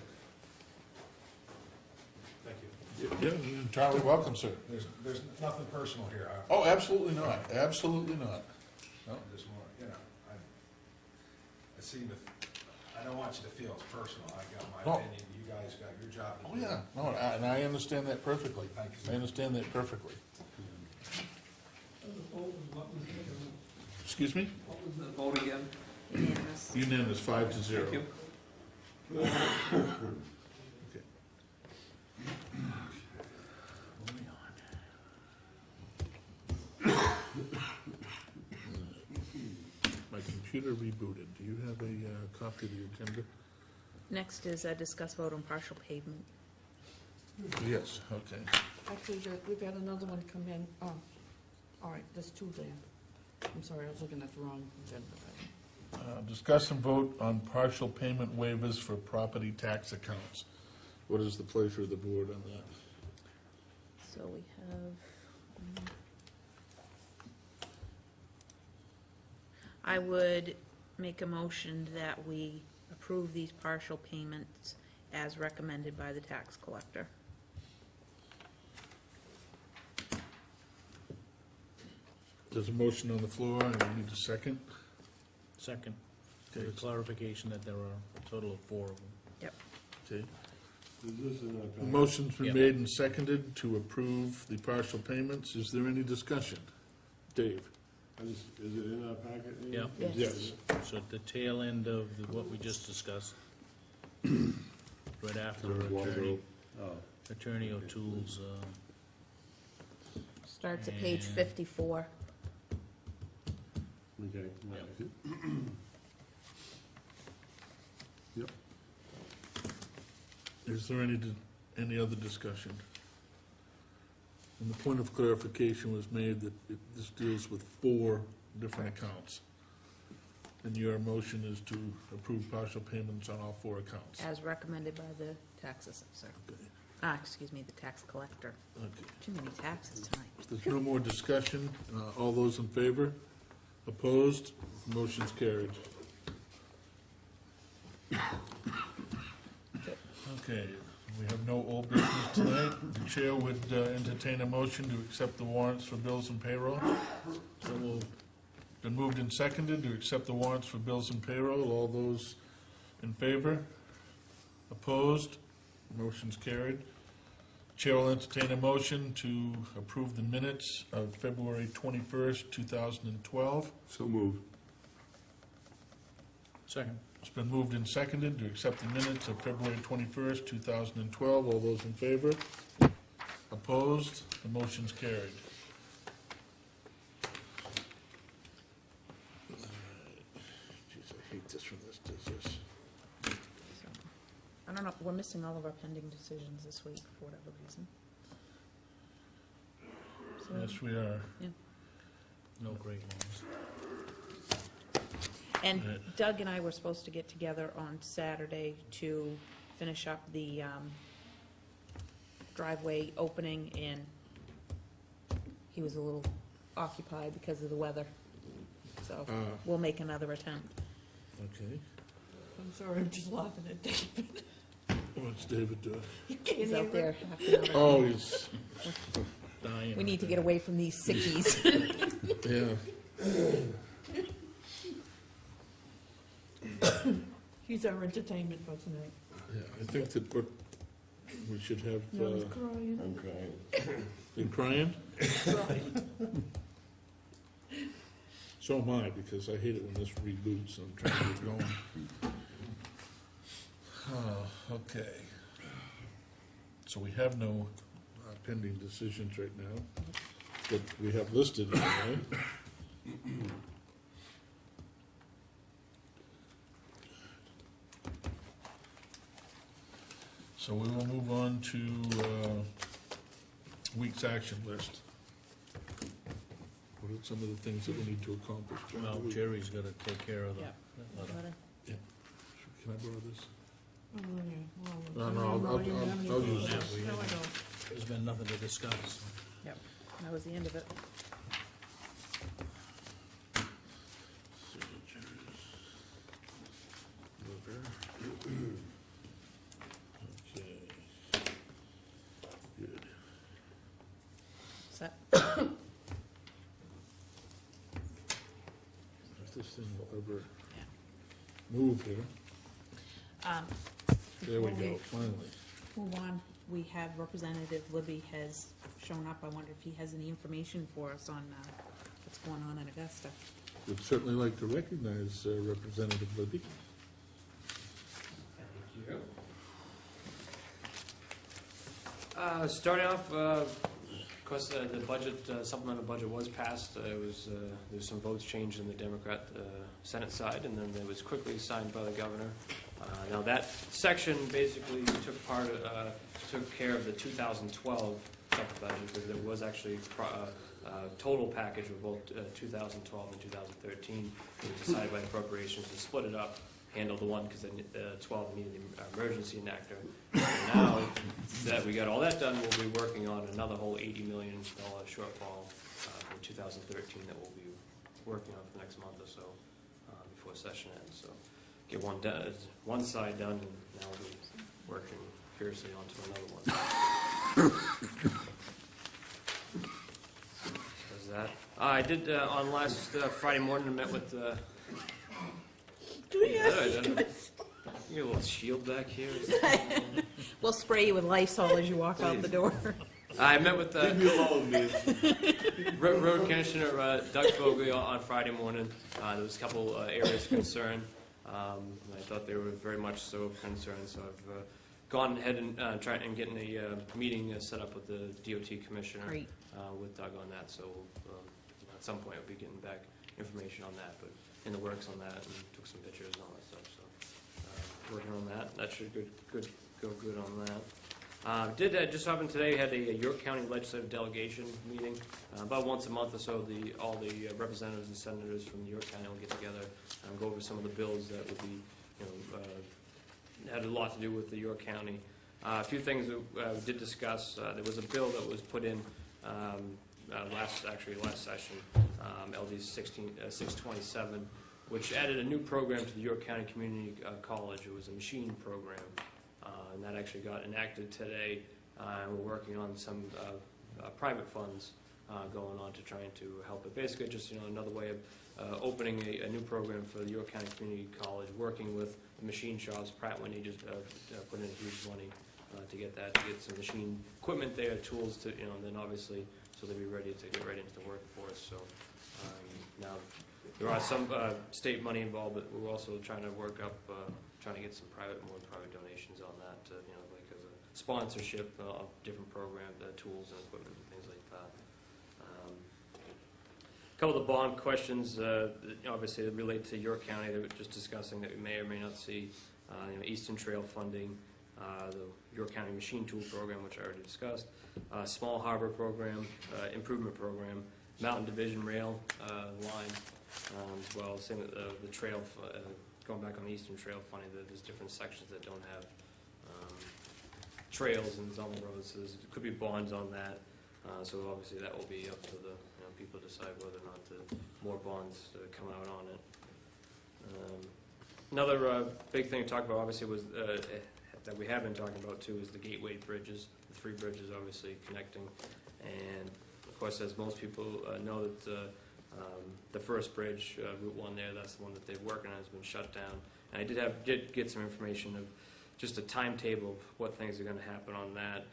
Thank you. Yeah, you're entirely welcome, sir. There's nothing personal here. Oh, absolutely not, absolutely not. I just want, I seem to, I don't want you to feel it's personal. I got my No. opinion, you guys got your job to Oh, do. yeah, no, and I understand that perfectly. Thank you. I understand that perfectly. Excuse me? What was the vote again? Unanimous. Unanimous, 5-0. Thank you. Okay. My computer rebooted. Do you have a copy of the agenda? Next is discuss vote on partial pavement. Yes, okay. Actually, we've had another one come in. Oh, all right, there's two there. I'm sorry, I was looking at the wrong agenda. Discuss and vote on partial payment waivers for property tax accounts. What is the pleasure of the board on that? So we have, I would make a motion that we approve these partial payments as recommended by the tax collector. There's a motion on the floor, and we need a second. Second, for Okay. the clarification that there are a total of 4 of them. Yep. Okay. Is this in our The packet? motion's been Yeah. made and seconded to approve the partial payments. Is there any discussion? Dave? Is it in our packet? Ian? Yeah. Yes. So at the tail end of what we just discussed, right after Oh, Attorney O'Toole's, Starts at page And- 54. okay. Right. Yep. Is there any other discussion? And the point of clarification was made that this deals with 4 different accounts. And your motion is to approve partial payments on all 4 accounts. As recommended by the tax assessor. Okay. Excuse me, the tax collector. Okay. Too many taxes tonight. If there's no more discussion, all those in favor? Opposed? Motion's carried. Okay, we have no old business tonight. The chair would entertain a motion to accept the warrants for bills and payroll. so we'll, Been moved and seconded to accept the warrants for bills and payroll. All those in favor? Opposed? Motion's carried. Chair will entertain a motion to approve the minutes of February 21st, 2012. So moved. Second. It's been moved and seconded to accept the minutes of February 21st, 2012. All those in favor? Opposed? The motion's carried. Jeez, I hate this when this does this. So, I don't know, we're missing all of our pending decisions this week for whatever reason. So, Yes, we are. No great ones. And Right. Doug and I were supposed to get together on Saturday to finish up the driveway opening, and he was a little occupied because of the weather. So we'll make another attempt. Okay. I'm sorry, I'm just laughing at David. What's David doing? He's out there hacking out. Oh, he's dying. We need to get away from these sickies. Yeah. He's our entertainment for tonight. Yeah, I think that what we should have, No, he's crying. I'm crying. you crying? Crying. So am I, because I hate it when this reboots, I'm trying to get going. Oh, okay. So we have no pending decisions right now, that we have listed anyway. So we will move on to week's action list. What are some of the things that we need to accomplish during the Well, week? Jerry's got to take care of the Yeah. letter. Can I borrow this? Oh, yeah, well, No, I no, don't know, I'll you have any use rules? this. No, I don't. There's been nothing to discuss. Yep, that was the end of it. Okay. Good. Set. If this thing will ever Yeah. move here. There we Before go, finally. Move on, we have Representative Libby has shown up. I wonder if he has any information for us on what's going on in Augusta. We'd certainly like to recognize Representative Libby. Starting off, of course, the budget, supplemental budget was passed. There was some votes changed in the Democrat Senate side, and then it was quickly signed by the governor. Now that section basically took care of the 2012 supplemental budget, because there was actually a total package of both 2012 and 2013. It was decided by appropriations to split it up, handle the one because the 12 needed the emergency enactor. And now that we got all that done, we'll be working on another whole $80 million shortfall from 2013 that we'll be working on for the next month or so before session ends. So get one side done, and now we'll be working fiercely onto another one. That's that. I did on last Friday morning. I met with. Do you? You got a little shield back here. We'll spray you with Lysol as you walk out the door. I met with Leave me alone, man. Road Commissioner Doug Fogel on Friday morning. There was a couple areas of concern. I thought they were very much so concerned, so I've gone ahead and tried and getting a meeting set up with the DOT Commissioner. Great. With Doug on that. So at some point I'll be getting back information on that, but in the works on that, and took some pictures and all that stuff. So working on that. That should go good on that. Just happened today, had a York County Legislative Delegation meeting. About once a month or so, all the representatives and senators from York County will get together and go over some of the bills that would be, had a lot to do with the York County. A few things that we did discuss. There was a bill that was put in last session, LD 627, which added a new program to the York County Community College. It was a machine program. And that actually got enacted today. And we're working on some private funds going on to trying to help it. Basically, just another way of opening a new program for the York County Community College, working with the machine shops. Pratt Whitney just put in huge money to get some machine equipment there, tools to, and then obviously so they'll be ready to get right into the workforce. So now there are some state money involved, but we're also trying to work up, trying to get some more private donations on that, like as a sponsorship of different programs, tools and equipment and things like that. A couple of the bond questions, obviously relate to York County that we're just discussing that we may or may not see. Eastern Trail funding, the York County Machine Tool Program, which I already discussed, Small Harbor Program, Improvement Program, Mountain Division Rail line, as well. Same with the trail, going back on the Eastern Trail funding, there's different sections that don't have trails and zone roads, so there could be bonds on that. So obviously that will be up to the people to decide whether or not more bonds come out on it. Another big thing to talk about, obviously, was that we have been talking about too, is the gateway bridges, the 3 bridges obviously connecting. And of course, as most people know, that the first bridge, Route 1 there, that's the one that they're working on, has been shut down. And I did get some information of just a timetable of what things are going to happen on that.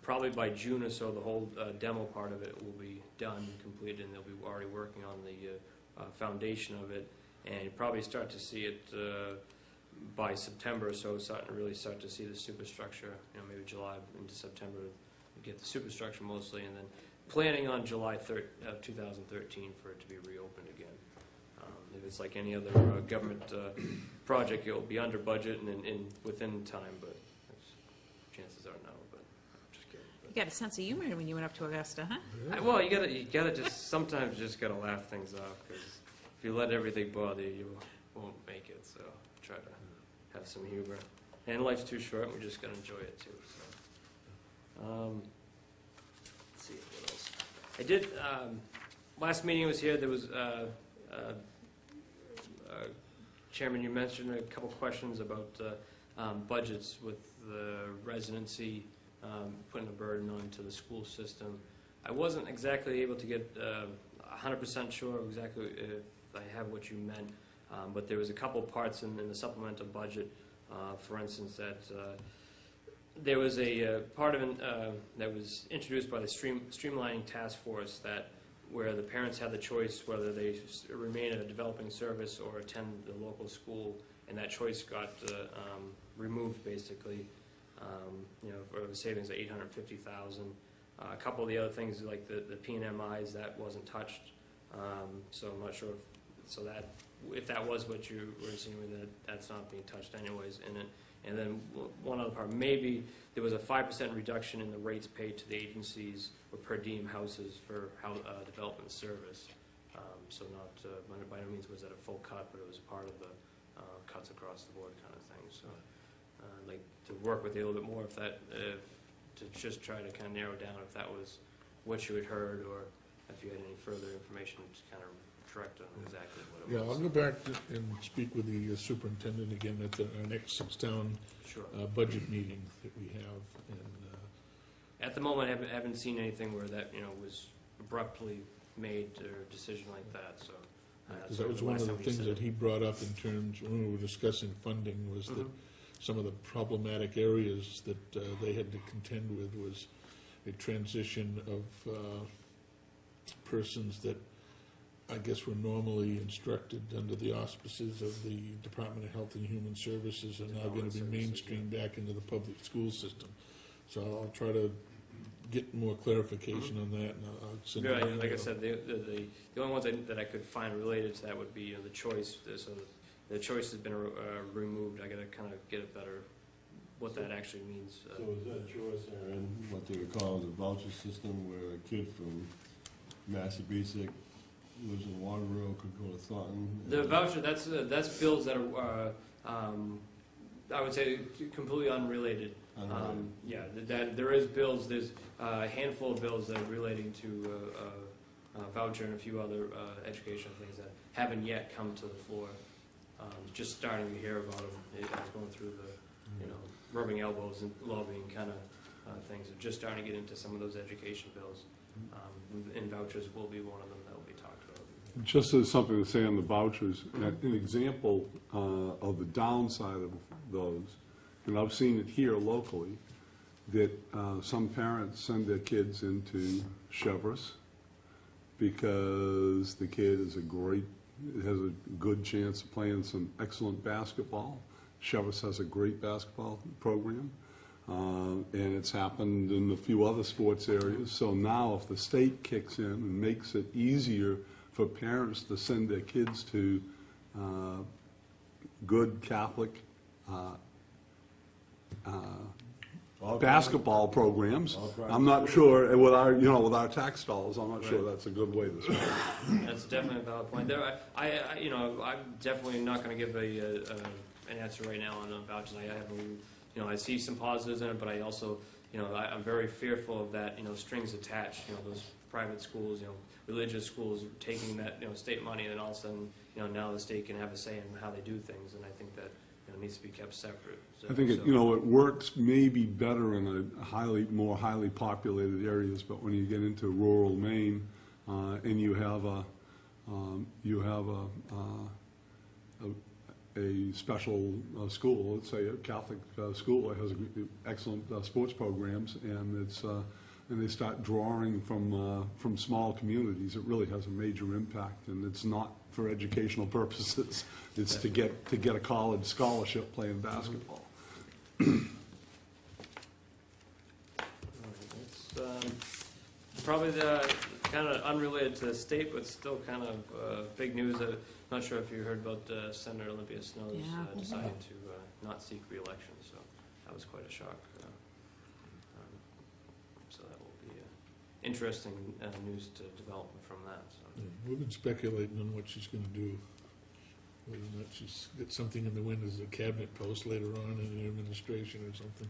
Probably by June or so, the whole demo part of it will be done, completed, and they'll be already working on the foundation of it. And you probably start to see it by September or so, really start to see the superstructure, maybe July into September, you get the superstructure mostly, and then planning on July 2013 for it to be reopened again. If it's like any other government project, it will be under budget and within time, but chances are no, but I'm just kidding. You got a sense of humor when you went up to Augusta, huh? Well, you gotta just, sometimes you just gotta laugh things off, because if you let everything bother you, you won't make it, so try to have some humor. And life's too short, and we're just gonna enjoy it too, so. Let's see, what else? I did, last meeting I was here, there was, Chairman, you mentioned a couple questions about budgets with the residency, putting a burden onto the school system. I wasn't exactly able to get 100% sure exactly if I have what you meant, but there was a couple parts in the supplemental budget, for instance, that there was a part of it that was introduced by the streamlining task force, that where the parents had the choice whether they remain at a developing service or attend the local school, and that choice got removed basically. For the savings of $850,000. A couple of the other things like the P&MIs, that wasn't touched. So I'm not sure if that was what you were insinuating, that's not being touched anyways in it. And then one other part, maybe there was a 5% reduction in the rates paid to the agencies or per diem houses for development service. So not by no means was that a full cut, but it was part of the cuts across the board kind of thing. So I'd like to work with you a little bit more to just try to kind of narrow down if that was what you had heard, or if you had any further information to kind of correct on exactly what it was. Yeah, I'll go back and speak with the superintendent again at our next six-town Sure. budget meeting that we have. And At the moment, I haven't seen anything where that was abruptly made or a decision like that. So because that was one of the things that he brought up in terms, when we were discussing funding, was that some of the problematic areas that they had to contend with was a transition of persons that I guess were normally instructed under the auspices of the Department of Health and Human Services are now going to be mainstreamed back into the public school system. So I'll try to get more clarification on that, and I'll send you an email. Like I said, the only ones that I could find related to that would be the choice. So the choice has been removed. I got to kind of get a better what that actually means. So is that choice, Aaron, what they would call the voucher system, where a kid from Massabesic lives in Waterboro could go to Thornton? The voucher, that's bills that are, I would say, completely unrelated. Yeah, that there is bills. There's a handful of bills that are relating to voucher and a few other educational things that haven't yet come to the floor. Just starting to hear about them. I was going through the, rubbing elbows and lobbying kind of things. Just starting to get into some of those education bills. And vouchers will be one of them that will be talked about. Just as something to say on the vouchers, an example of the downside of those, and I've seen it here locally, that some parents send their kids into Chevrolet because the kid is a great has a good chance of playing some excellent basketball. Chevis has a great basketball program, and it's happened in a few other sports areas. So now if the state kicks in and makes it easier for parents to send their kids to good Catholic basketball programs, I'm not sure, with our, with our tax dollars, I'm not sure that's a good way to spend it. That's definitely a valid point. There, I'm definitely not going to give an answer right now on vouchers. I haven't, I see some positives in it, but I also, I'm very fearful of that, strings attached. Those private schools, religious schools taking that, state money, and then all of a sudden, now the state can have a say in how they do things, and I think that needs to be kept separate. So, I think it, it works maybe better in a more highly populated areas, but when you get into rural Maine, and you have a special school, let's say a Catholic school that has excellent sports programs, and and they start drawing from small communities, it really has a major impact, and it's not for educational purposes. It's to get a college scholarship playing basketball. It's probably the kind of unrelated to the state, but still kind of big news. Not sure if you heard about Senator Olympia Snow's deciding to not seek re-election, so that was quite a shock. So that will be interesting news to development from that. So. Yeah, we've been speculating on what she's going to do, whether or not she's got something in the wind as a cabinet post later on in the administration or something.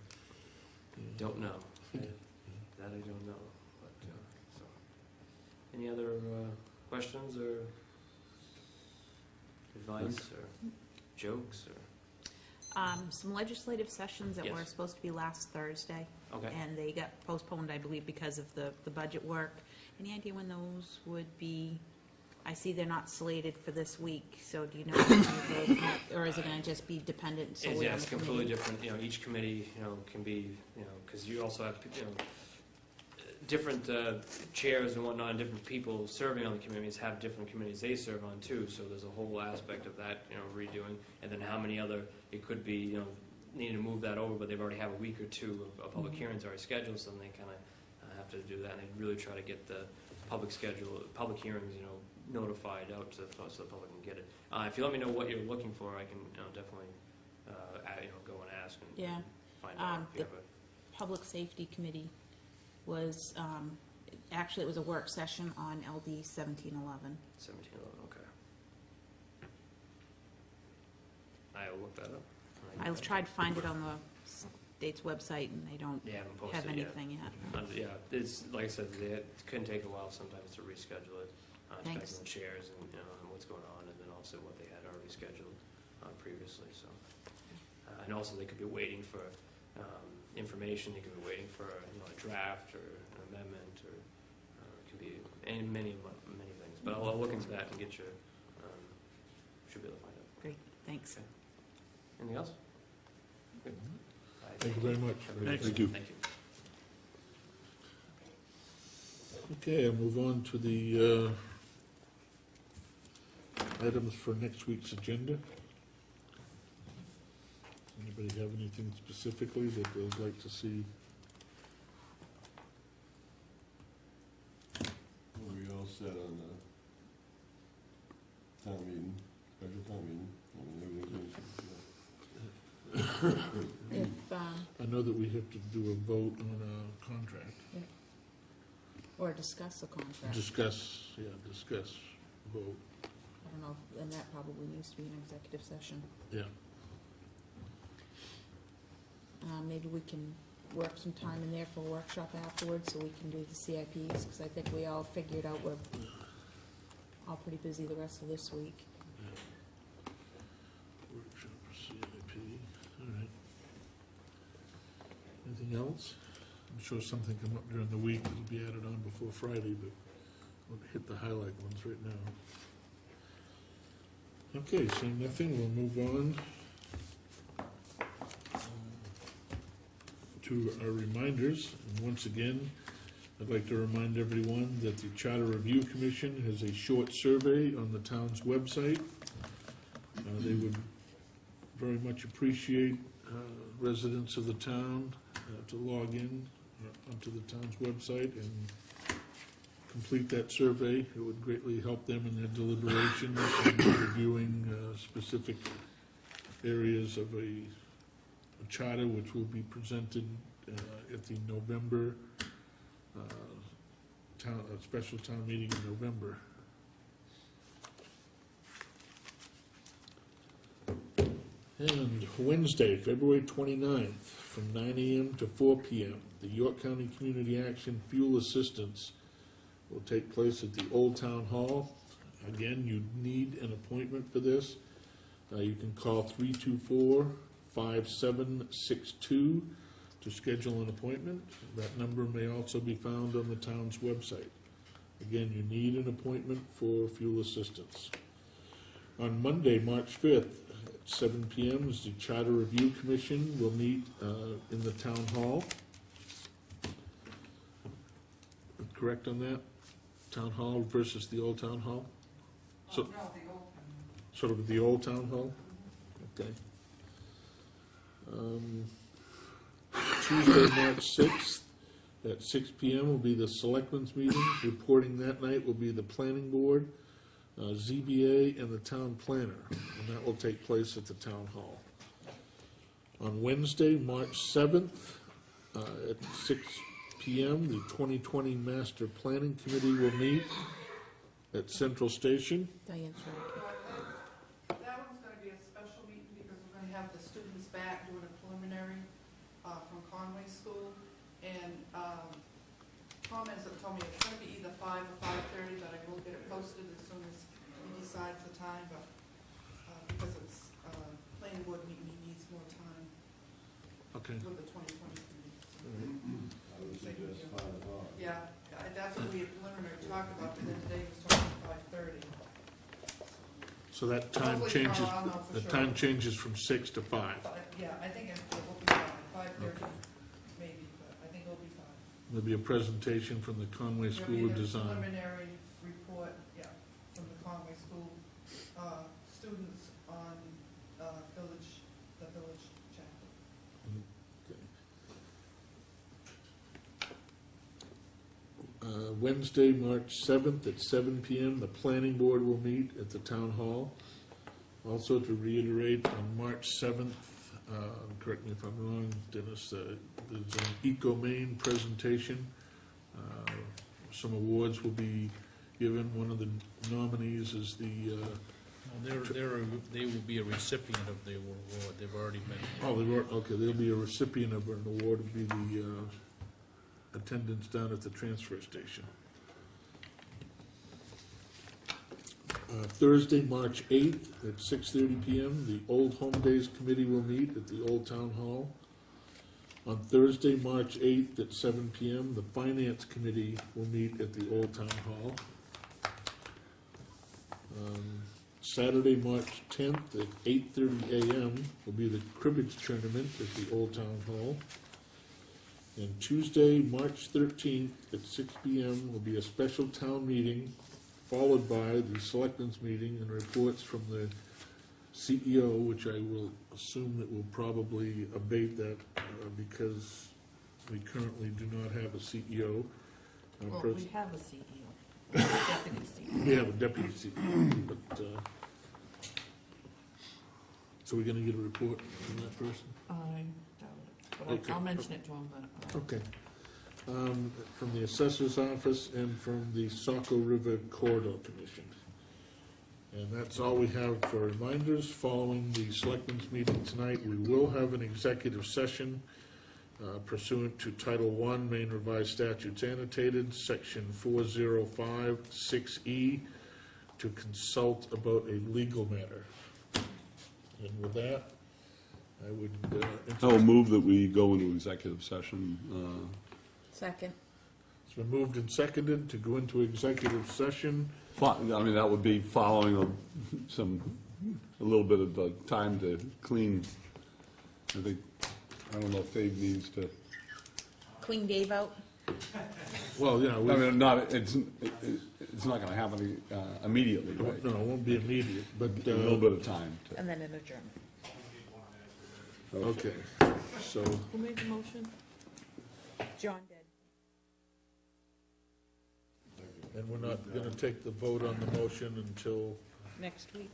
Yeah. Don't know. That I don't know. But, so. Any other questions or advice or jokes or? Some legislative sessions that were Yes. supposed to be last Thursday. Okay. And they got postponed, I believe, because of the budget work. Any idea when those would be? I see they're not slated for this week, so do you know, or is it going to just be dependent solely on It's the completely committee? different. Each committee, can be, because you also have, different chairs and whatnot, and different people serving on the committees have different committees they serve on too. So there's a whole aspect of that, redoing, and then how many other it could be, needing to move that over, but they've already have a week or two of public hearings already scheduled, so then they kind of have to do that, and they really try to get the public hearings, notified out to so the public can get it. If you let me know what you're looking for, I can definitely go and ask and Yeah. find out if you The have a. Public Safety Committee was, actually, it was a work session on LD 1711. 1711, okay. I'll look that up. I tried to find it on the state's website, and they don't They haven't posted have it yet. anything yet. Yeah, it's, like I said, it can take a while sometimes to reschedule it, depending Thanks. on chairs and, and what's going on, and then also what they had already scheduled previously, so. And also, they could be waiting for information, they could be waiting for, a draft or an amendment, or it could be many things. But I'll look into that and get you, should be able to find out. Great, thanks. Okay. Anything else? Good. Thank you very much. Have a good night. Thank you. Thank you. Okay, I'll move on to the items for next week's agenda. Anybody have anything specifically that they'd like to see? We all set on the town meeting, special town meeting, and everything's, If, I know that we have to do a vote on a contract. or discuss a contract. Discuss, vote, I don't know, and that probably needs to be an executive session. yeah. Maybe we can work some time in there for a workshop afterwards, so we can do the CIPs, because I think we all figured out we're all pretty busy the rest of this week. Workshop for CIP, all right. Anything else? I'm sure something come up during the week that'll be added on before Friday, but we'll hit the highlight ones right now. Okay, seeing nothing, we'll move on to our reminders. And once again, I'd like to remind everyone that the Charter Review Commission has a short survey on the town's website. They would very much appreciate residents of the town to log in onto the town's website and complete that survey. It would greatly help them in their deliberations and reviewing specific areas of a charter which will be presented at the November special town meeting in November. And Wednesday, February 29th, from 9 a.m. to 4 p.m., the York County Community Action Fuel Assistance will take place at the Old Town Hall. Again, you need an appointment for this. You can call 324-5762 to schedule an appointment. That number may also be found on the town's website. Again, you need an appointment for fuel assistance. On Monday, March 5th, at 7 p.m., is the Charter Review Commission will meet in the town hall. Correct on that? Town hall versus the old town hall? So, No, the old one. sort of the old town hall? Okay. Tuesday, March 6th, at 6 p.m. will be the Selectmen's meeting. Reporting that night will be the Planning Board, ZBA, and the Town Planner, and that will take place at the Town Hall. On Wednesday, March 7th, at 6 p.m., the 2020 Master Planning Committee will meet at Central Station. Diane's right. That one's gonna be a special meeting because we're gonna have the students back doing a preliminary from Conway School. And comments have told me it's gonna be either 5 or 5:30, but I will get it posted as soon as he decides the time, but because it's planning board meeting, he needs more time Okay. with the 2020 committee. I would suggest 5 o'clock. Yeah, that's what we had preliminary talked about, but then today was talking 5:30. So that time Hopefully changes, tomorrow I'll know for the sure. time changes from 6 to 5. Yeah, I think it will be fine, 5:30 maybe, but I think it'll be fine. There'll be a presentation from the Conway School of There'll be Design. a preliminary report, yeah, from the Conway School students on the village chapter. Wednesday, March 7th at 7 p.m., the Planning Board will meet at the Town Hall. Also, to reiterate, on March 7th, correct me if I'm wrong, Dennis, there's an Eco Maine presentation. Some awards will be given. One of the nominees is the, They will be a recipient of the award. They've already been. okay, there'll be a recipient of an award, will be the attendance down at the transfer station. Thursday, March 8th at 6:30 p.m., the Old Home Days Committee will meet at the Old Town Hall. On Thursday, March 8th at 7 p.m., the Finance Committee will meet at the Old Town Hall. Saturday, March 10th at 8:30 a.m. will be the Cribbage Tournament at the Old Town Hall. And Tuesday, March 13th at 6 p.m. will be a special town meeting, followed by the Selectmen's meeting and reports from the CEO, which I will assume that will probably abate that because we currently do not have a CEO. Well, we have a CEO, a deputy CEO. We have a deputy CEO, but, so we're gonna get a report from that person? I doubt it, but Okay. I'll mention it to him, but. Okay. From the Assessor's Office and from the Saco River Corridor Commission. And that's all we have for reminders. Following the Selectmen's meeting tonight, we will have an executive session pursuant to Title I, Maine Revised Statutes Annotated, Section 4056E, to consult about a legal matter. And with that, I would I will move that we go into executive session. Second. It's been moved and seconded to go into executive session. I mean, that would be following a little bit of time to clean. I don't know if Dave needs to. Clean Dave out. Well, yeah, I we, mean, not, it's not gonna happen immediately, right? no, it won't be immediate, but, A little bit of time to. And then an adjournment. okay, so, Who made the motion? John did. and we're not gonna take the vote on the motion until Next week.